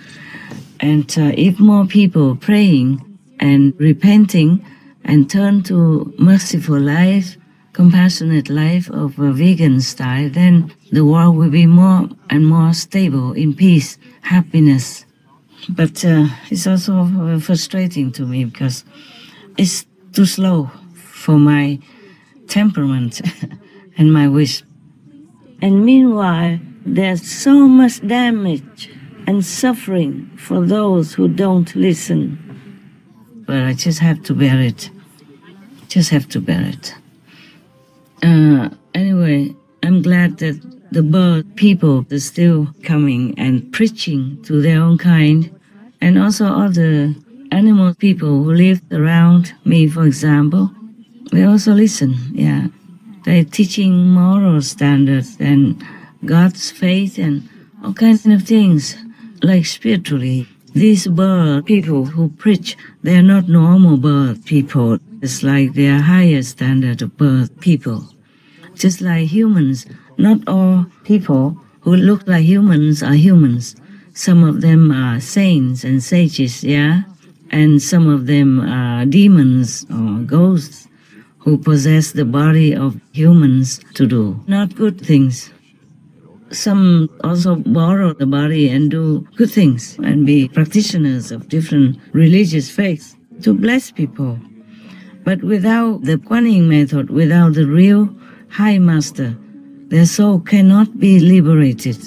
And if more people praying and repenting and turn to merciful life, compassionate life of a vegan style, then the world will be more and more stable, in peace, happiness. But it's also frustrating to me because it's too slow for my temperament and my wish. And meanwhile, there's so much damage and suffering for those who don't listen. But I just have to bear it. Just have to bear it. Anyway, I'm glad that the bird people are still coming and preaching to their own kind, and also other animal people who live around me, for example. They also listen, yeah. They're teaching moral standards and God's faith and all kinds of things, like spiritually. These bird people who preach, they're not normal bird people. It's like they are higher standard of bird people. Just like humans, not all people who look like humans are humans. Some of them are saints and sages, yeah? And some of them are demons or ghosts who possess the body of humans to do not good things. Some also borrow the body and do good things and be practitioners of different religious faiths to bless people. But without the Kuan method, without the real High Master, their soul cannot be liberated.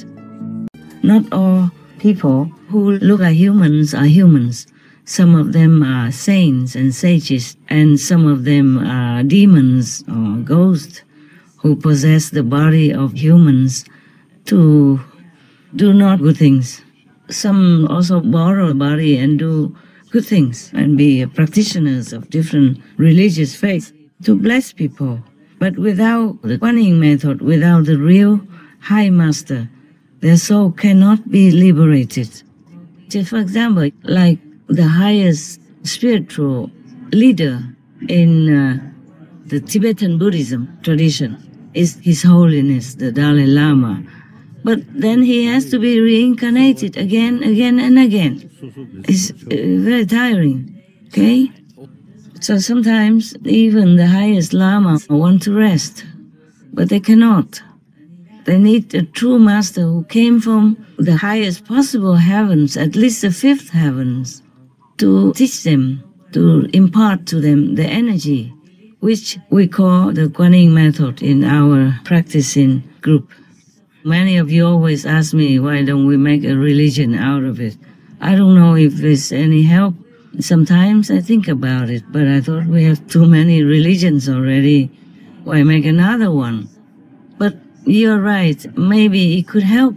Not all people who look like humans are humans. Some of them are saints and sages, and some of them are demons or ghosts who possess the body of humans to do not good things. Some also borrow the body and do good things and be practitioners of different religious faiths to bless people. But without the Kuan method, without the real High Master, their soul cannot be liberated. Just for example, like the highest spiritual leader in the Tibetan Buddhism tradition is His Holiness, the Dalai Lama. But then he has to be reincarnated again and again. It's very tiring, okay? So sometimes even the highest Lama want to rest, but they cannot. They need a true master who came from the highest possible heavens, at least the fifth heavens, to teach them, to impart to them the energy, which we call the Kuan method in our practicing group. Many of you always ask me, why don't we make a religion out of it? I don't know if there's any help. Sometimes I think about it, but I thought we have too many religions already. Why make another one? But you're right, maybe it could help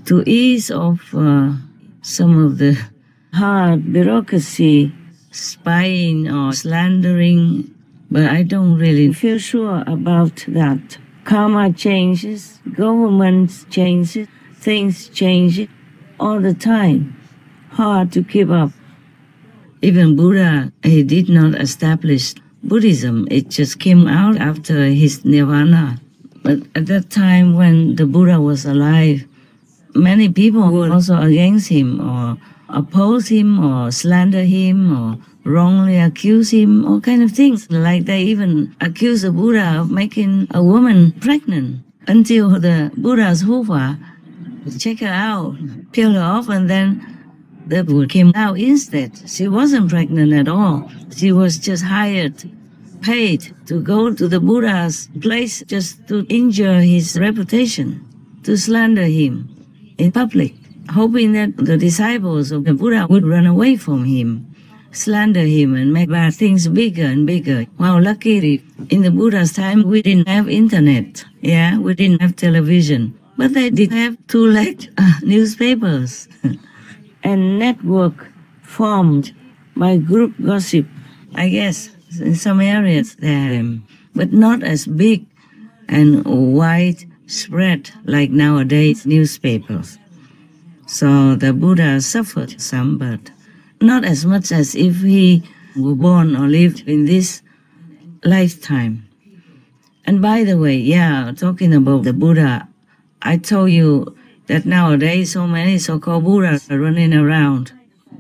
to ease off some of the hard bureaucracy, spying or slandering, but I don't really feel sure about that. Karma changes, government changes, things change all the time. Hard to keep up. Even Buddha, he did not establish Buddhism. It just came out after his nirvana. But at that time when the Buddha was alive, many people were also against him or oppose him or slander him or wrongly accuse him, all kind of things. Like they even accuse the Buddha of making a woman pregnant until the Buddha's hufa check her out, peel her off, and then the Buddha came out instead. She wasn't pregnant at all. She was just hired, paid to go to the Buddha's place just to injure his reputation, to slander him in public, hoping that the disciples of the Buddha would run away from him, slander him and make bad things bigger and bigger. Wow, luckily, in the Buddha's time, we didn't have internet. Yeah, we didn't have television. But they did have two-legged newspapers and network formed by group gossip. I guess in some areas they had them, but not as big and widespread like nowadays newspapers. So the Buddha suffered some, but not as much as if he were born or lived in this lifetime. And by the way, yeah, talking about the Buddha, I told you that nowadays so many so-called Buddhas are running around.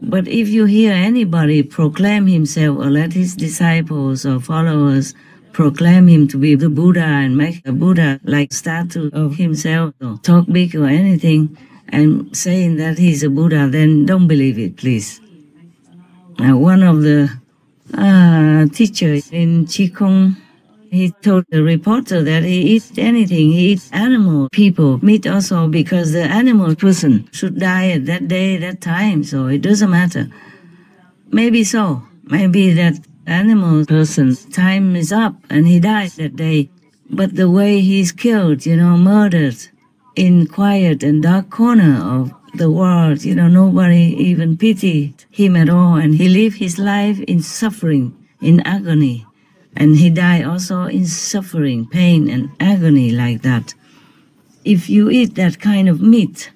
But if you hear anybody proclaim himself or let his disciples or followers proclaim him to be the Buddha and make a Buddha-like statue of himself or talk big or anything and saying that he's a Buddha, then don't believe it, please. One of the teachers in Qigong, he told the reporter that he eats anything. He eats animal, people, meat also, because the animal person should die at that day, that time, so it doesn't matter. Maybe so. Maybe that animal person's time is up and he died that day. But the way he's killed, murdered in quiet and dark corner of the world, nobody even pitied him at all. And he lived his life in suffering, in agony. And he died also in suffering, pain, and agony like that. If you eat that kind of meat,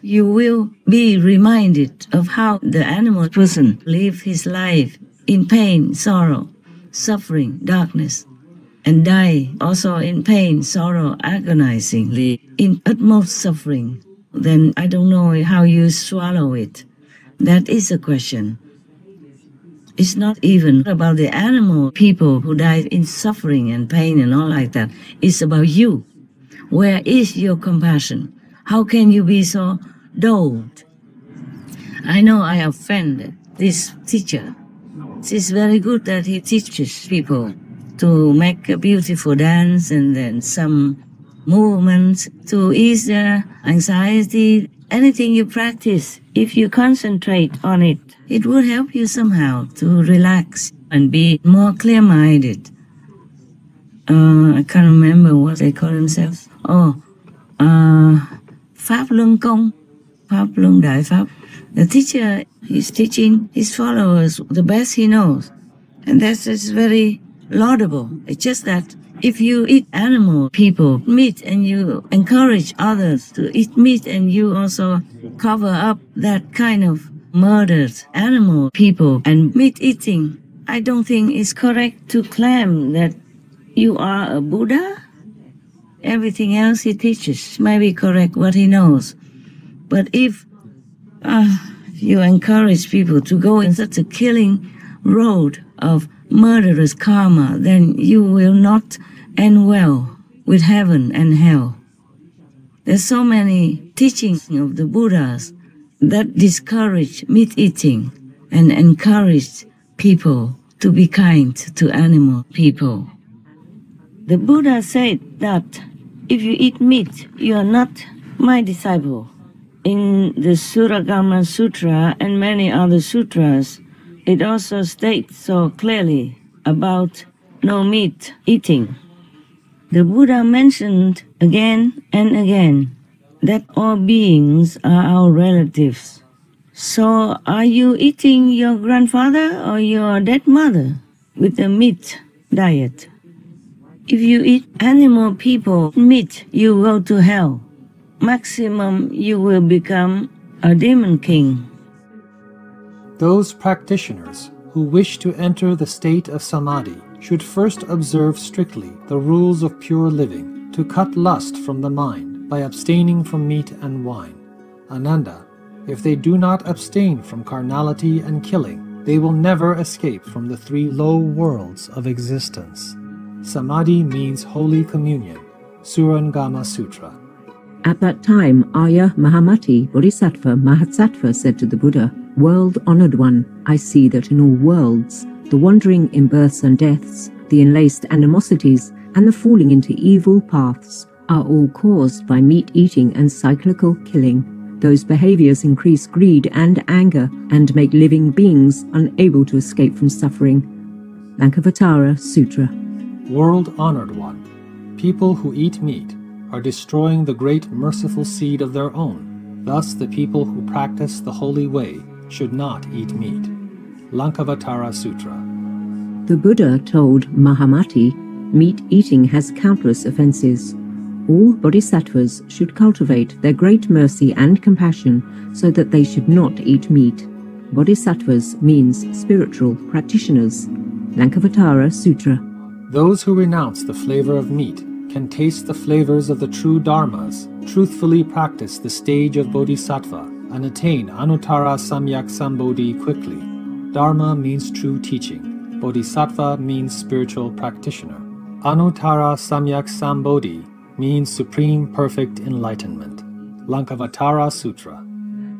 you will be reminded of how the animal person lived his life in pain, sorrow, suffering, darkness, and die also in pain, sorrow, agonizingly, in utmost suffering. Then I don't know how you swallow it. That is a question. It's not even about the animal people who died in suffering and pain and all like that. It's about you. Where is your compassion? How can you be so dull? I know I offended this teacher. It's very good that he teaches people to make a beautiful dance and then some movements to ease their anxiety. Anything you practice, if you concentrate on it, it will help you somehow to relax and be more clear-minded. I can't remember what they call themselves. Pháp Luân Công, Pháp Luân Đại Pháp. The teacher is teaching his followers the best he knows. And that's very laudable. It's just that if you eat animal people meat and you encourage others to eat meat and you also cover up that kind of murdered animal people and meat eating, I don't think it's correct to claim that you are a Buddha. Everything else he teaches might be correct, what he knows. But if you encourage people to go in such a killing road of murderous karma, then you will not end well with heaven and hell. There's so many teachings of the Buddhas that discourage meat eating and encourage people to be kind to animal people. The Buddha said that if you eat meat, you are not my disciple. In the Suragama Sutra and many other sutras, it also states so clearly about no meat eating. The Buddha mentioned again and again that all beings are our relatives. So are you eating your grandfather or your dead mother with a meat diet? If you eat animal people meat, you go to hell. Maximum, you will become a demon king. Those practitioners who wish to enter the state of samadhi should first observe strictly the rules of pure living, to cut lust from the mind by abstaining from meat and wine. Ananda, if they do not abstain from carnality and killing, they will never escape from the three low worlds of existence. Samadhi means Holy Communion. Surangama Sutra. At that time, Arya Mahamati Bodhisattva Mahasattva said to the Buddha, "World-honored one, I see that in all worlds, the wandering in births and deaths, the enlaced animosities, and the falling into evil paths are all caused by meat-eating and cyclical killing. Those behaviors increase greed and anger and make living beings unable to escape from suffering." Lankavatara Sutra. World-honored one, people who eat meat are destroying the great merciful seed of their own. Thus the people who practice the holy way should not eat meat. Lankavatara Sutra. The Buddha told Mahamati, meat eating has countless offenses. All bodhisattvas should cultivate their great mercy and compassion so that they should not eat meat. Bodhisattvas means spiritual practitioners. Lankavatara Sutra. Those who renounce the flavor of meat can taste the flavors of the true dharmas, truthfully practice the stage of bodhisattva, and attain Anuttara Samyak Sambodhi quickly. Dharma means true teaching. Bodhisattva means spiritual practitioner. Anuttara Samyak Sambodhi means supreme perfect enlightenment. Lankavatara Sutra.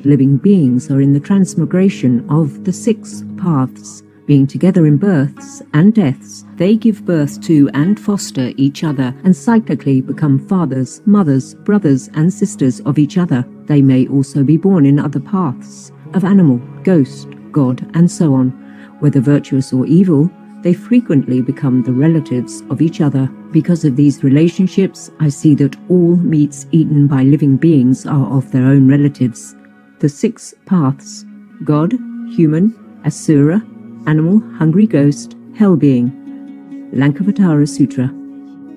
Living beings are in the transmigration of the 6 paths. Being together in births and deaths, they give birth to and foster each other and cyclically become fathers, mothers, brothers and sisters of each other. They may also be born in other paths, of animal, ghost, god and so on. Whether virtuous or evil, they frequently become the relatives of each other. Because of these relationships, I see that all meats eaten by living beings are of their own relatives. The 6 paths: God, human, asura, animal, hungry ghost, hell being. Lankavatara Sutra.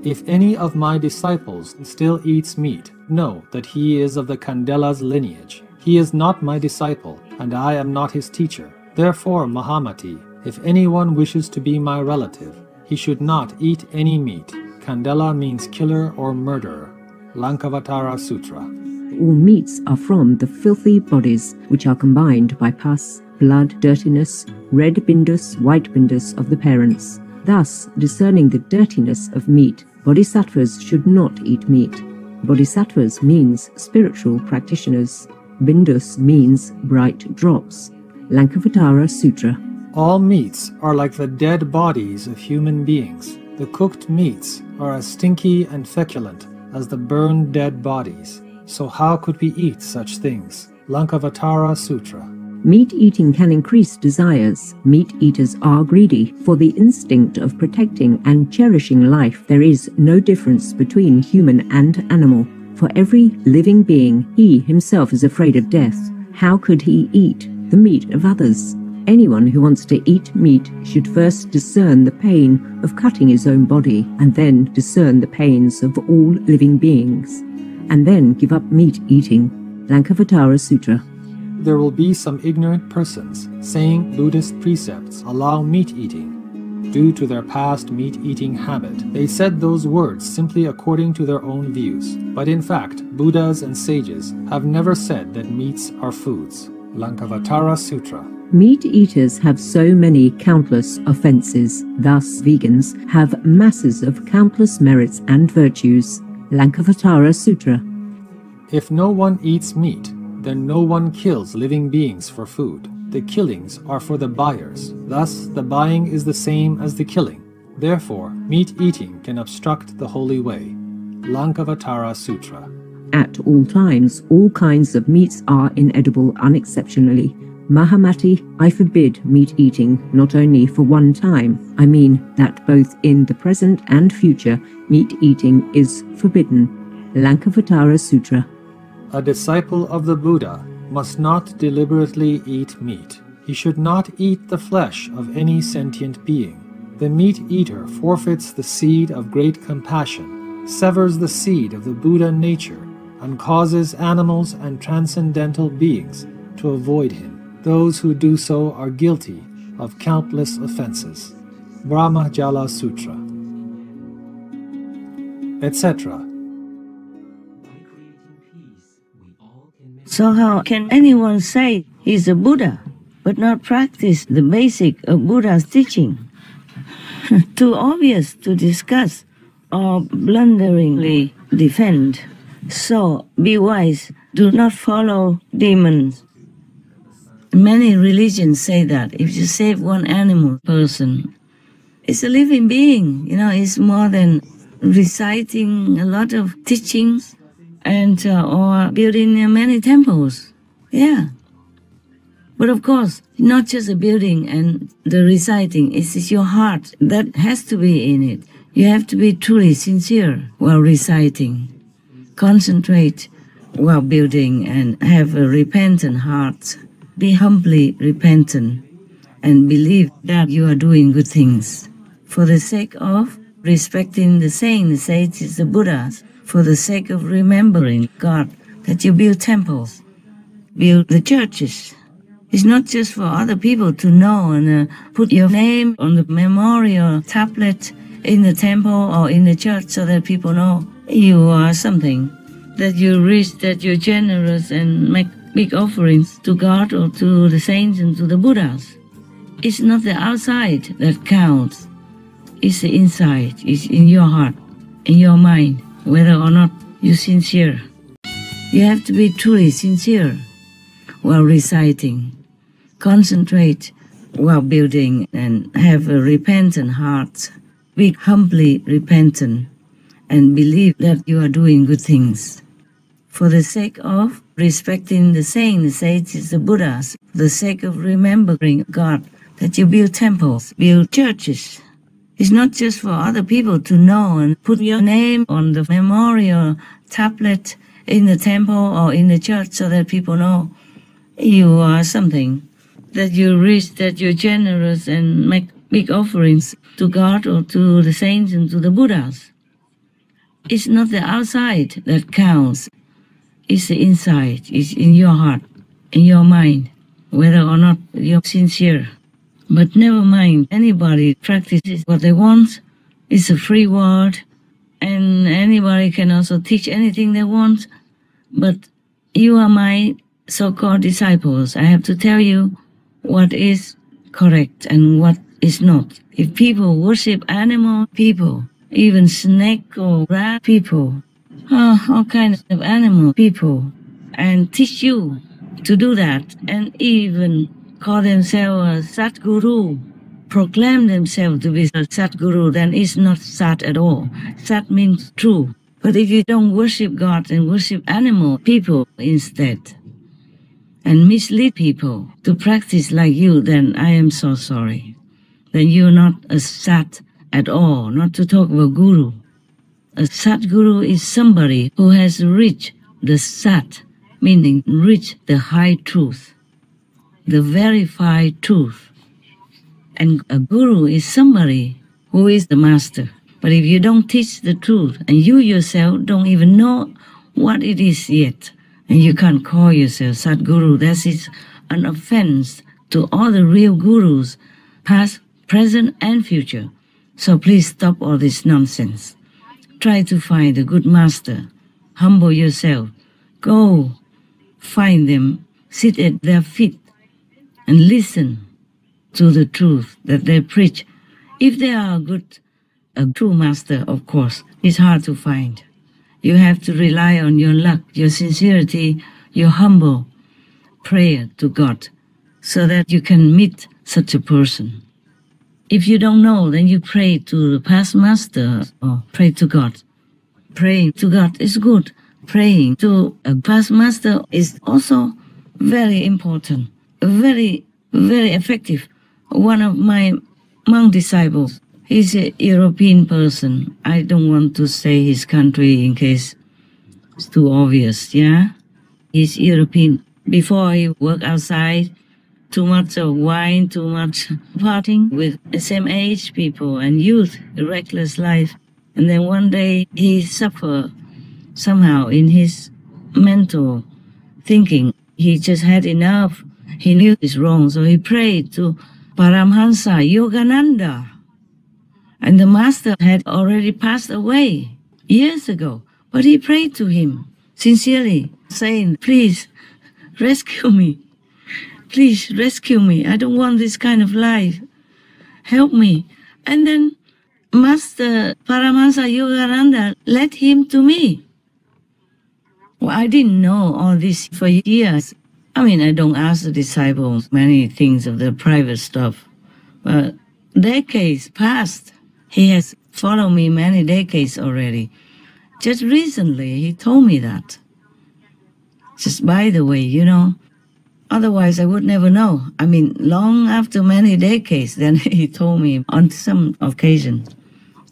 If any of my disciples still eats meat, know that he is of the Kandela's lineage. He is not my disciple, and I am not his teacher. Therefore, Mahamati, if anyone wishes to be my relative, he should not eat any meat. Kandela means killer or murderer. Lankavatara Sutra. All meats are from the filthy bodies, which are combined by pus, blood, dirtiness, red bindus, white bindus of the parents. Thus, discerning the dirtiness of meat, bodhisattvas should not eat meat. Bodhisattvas means spiritual practitioners. Bindus means bright drops. Lankavatara Sutra. All meats are like the dead bodies of human beings. The cooked meats are as stinky and feculent as the burned dead bodies. So how could we eat such things? Lankavatara Sutra. Meat eating can increase desires. Meat eaters are greedy. For the instinct of protecting and cherishing life, there is no difference between human and animal. For every living being, he himself is afraid of death. How could he eat the meat of others? Anyone who wants to eat meat should first discern the pain of cutting his own body, and then discern the pains of all living beings, and then give up meat eating. Lankavatara Sutra. There will be some ignorant persons saying Buddhist precepts allow meat eating. Due to their past meat-eating habit, they said those words simply according to their own views. But in fact, Buddhas and sages have never said that meats are foods. Lankavatara Sutra. Meat eaters have so many countless offenses. Thus, vegans have masses of countless merits and virtues. Lankavatara Sutra. If no one eats meat, then no one kills living beings for food. The killings are for the buyers. Thus, the buying is the same as the killing. Therefore, meat eating can obstruct the holy way. Lankavatara Sutra. At all times, all kinds of meats are inedible unexceptionally. Mahamati, I forbid meat eating not only for one time. I mean that both in the present and future, meat eating is forbidden. Lankavatara Sutra. A disciple of the Buddha must not deliberately eat meat. He should not eat the flesh of any sentient being. The meat eater forfeits the seed of great compassion, severs the seed of the Buddha nature, and causes animals and transcendental beings to avoid him. Those who do so are guilty of countless offenses. Brahmajala Sutra, etc. So how can anyone say he's a Buddha, but not practice the basic of Buddha's teaching? Too obvious to discuss or blunderingly defend. So be wise, do not follow demons. Many religions say that if you save one animal person, it's a living being, it's more than reciting a lot of teachings and or building many temples. Yeah. But of course, not just the building and the reciting, it's your heart that has to be in it. You have to be truly sincere while reciting. Concentrate while building and have a repentant heart. Be humbly repentant and believe that you are doing good things. For the sake of respecting the saints, the sages, the Buddhas, for the sake of remembering God, that you build temples, build the churches. It's not just for other people to know and put your name on the memorial tablet in the temple or in the church so that people know you are something, that you're rich, that you're generous and make big offerings to God or to the saints and to the Buddhas. It's not the outside that counts. It's the inside. It's in your heart, in your mind, whether or not you're sincere. You have to be truly sincere while reciting. Concentrate while building and have a repentant heart. Be humbly repentant and believe that you are doing good things. For the sake of respecting the saints, the sages, the Buddhas, for the sake of remembering God, that you build temples, build churches. It's not just for other people to know and put your name on the memorial tablet in the temple or in the church so that people know you are something, that you're rich, that you're generous and make big offerings to God or to the saints and to the Buddhas. It's not the outside that counts. It's the inside. It's in your heart, in your mind, whether or not you're sincere. But never mind, anybody practices what they want. It's a free world, and anybody can also teach anything they want. But you are my so-called disciples. I have to tell you what is correct and what is not. If people worship animal people, even snake or rat people, all kinds of animal people, and teach you to do that, and even call themselves a Satguru, proclaim themselves to be a Satguru, then it's not Sat at all. Sat means true. But if you don't worship God and worship animal people instead, and mislead people to practice like you, then I am so sorry. Then you're not a Sat at all, not to talk about Guru. A Satguru is somebody who has reached the Sat, meaning reached the high truth, the verified truth. And a Guru is somebody who is the master. But if you don't teach the truth, and you yourself don't even know what it is yet, and you can't call yourself Satguru, that is an offense to all the real gurus, past, present, and future. So please stop all this nonsense. Try to find a good master. Humble yourself. Go find them. Sit at their feet and listen to the truth that they preach. If they are a true master, of course, it's hard to find. You have to rely on your luck, your sincerity, your humble prayer to God, so that you can meet such a person. If you don't know, then you pray to the past master or pray to God. Praying to God is good. Praying to a past master is also very important, very, very effective. One of my monk disciples, he's a European person. I don't want to say his country in case it's too obvious, yeah? He's European. Before he worked outside, too much of wine, too much partying with the same age people and youth, a reckless life. And then one day he suffered somehow in his mental thinking. He just had enough. He knew it's wrong, so he prayed to Paramhansa Yogananda. And the master had already passed away years ago. But he prayed to him sincerely, saying, please rescue me. Please rescue me. I don't want this kind of life. Help me. And then Master Paramahansa Yogananda led him to me. Well, I didn't know all this for years. I mean, I don't ask the disciples many things of the private stuff. But decades passed. He has followed me many decades already. Just recently, he told me that. Just by the way, you know. Otherwise, I would never know. I mean, long after many decades, then he told me on some occasion.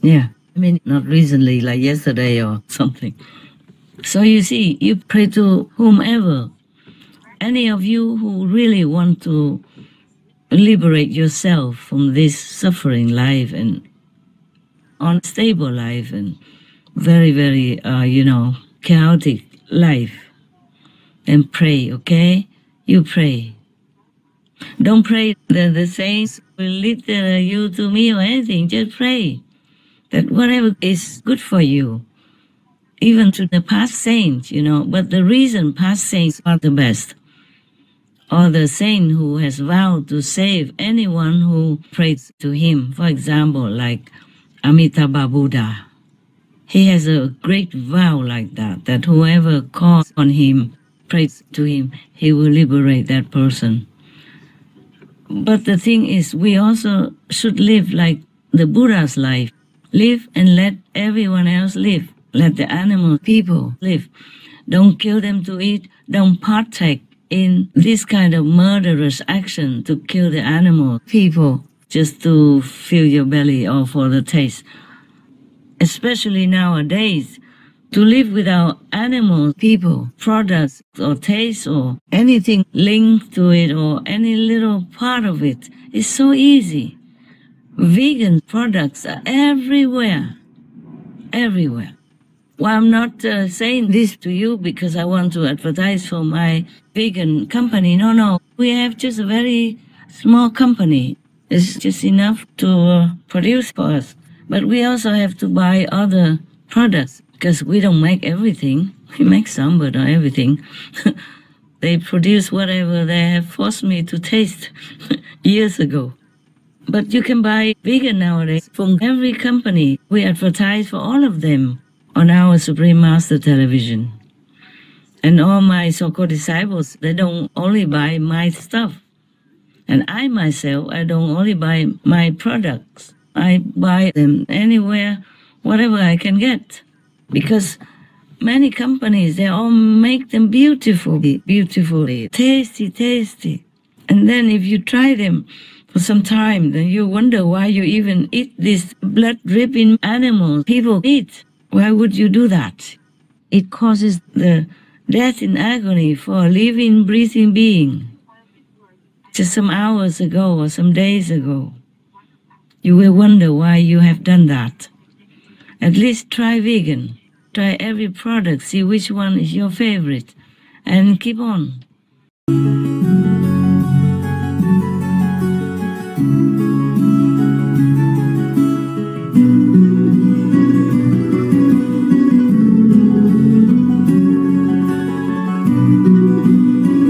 Yeah, I mean, not recently, like yesterday or something. So you see, you pray to whomever. Any of you who really want to liberate yourself from this suffering life and unstable life and very, very, chaotic life, then pray, okay? You pray. Don't pray that the saints will lead you to me or anything. Just pray that whatever is good for you, even to the past saints, But the reason past saints are the best, or the saint who has vowed to save anyone who prays to him. For example, like Amitabha Buddha. He has a great vow like that whoever calls on him, prays to him, he will liberate that person. But the thing is, we also should live like the Buddha's life. Live and let everyone else live. Let the animal people live. Don't kill them to eat. Don't partake in this kind of murderous action to kill the animal people just to fill your belly or for the taste. Especially nowadays, to live without animal people, products or taste or anything linked to it or any little part of it is so easy. Vegan products are everywhere. Everywhere. Well, I'm not saying this to you because I want to advertise for my vegan company. No. We have just a very small company. It's just enough to produce for us. But we also have to buy other products because we don't make everything. We make some, but not everything. They produce whatever they have forced me to taste years ago. But you can buy vegan nowadays from every company. We advertise for all of them on our Supreme Master television. And all my so-called disciples, they don't only buy my stuff. And I myself, I don't only buy my products. I buy them anywhere, whatever I can get. Because many companies, they all make them beautifully, tasty. And then if you try them for some time, then you wonder why you even eat these blood-dripping animals people eat. Why would you do that? It causes the death in agony for a living, breathing being. Just some hours ago or some days ago, you will wonder why you have done that. At least try vegan. Try every product, see which one is your favorite, and keep on.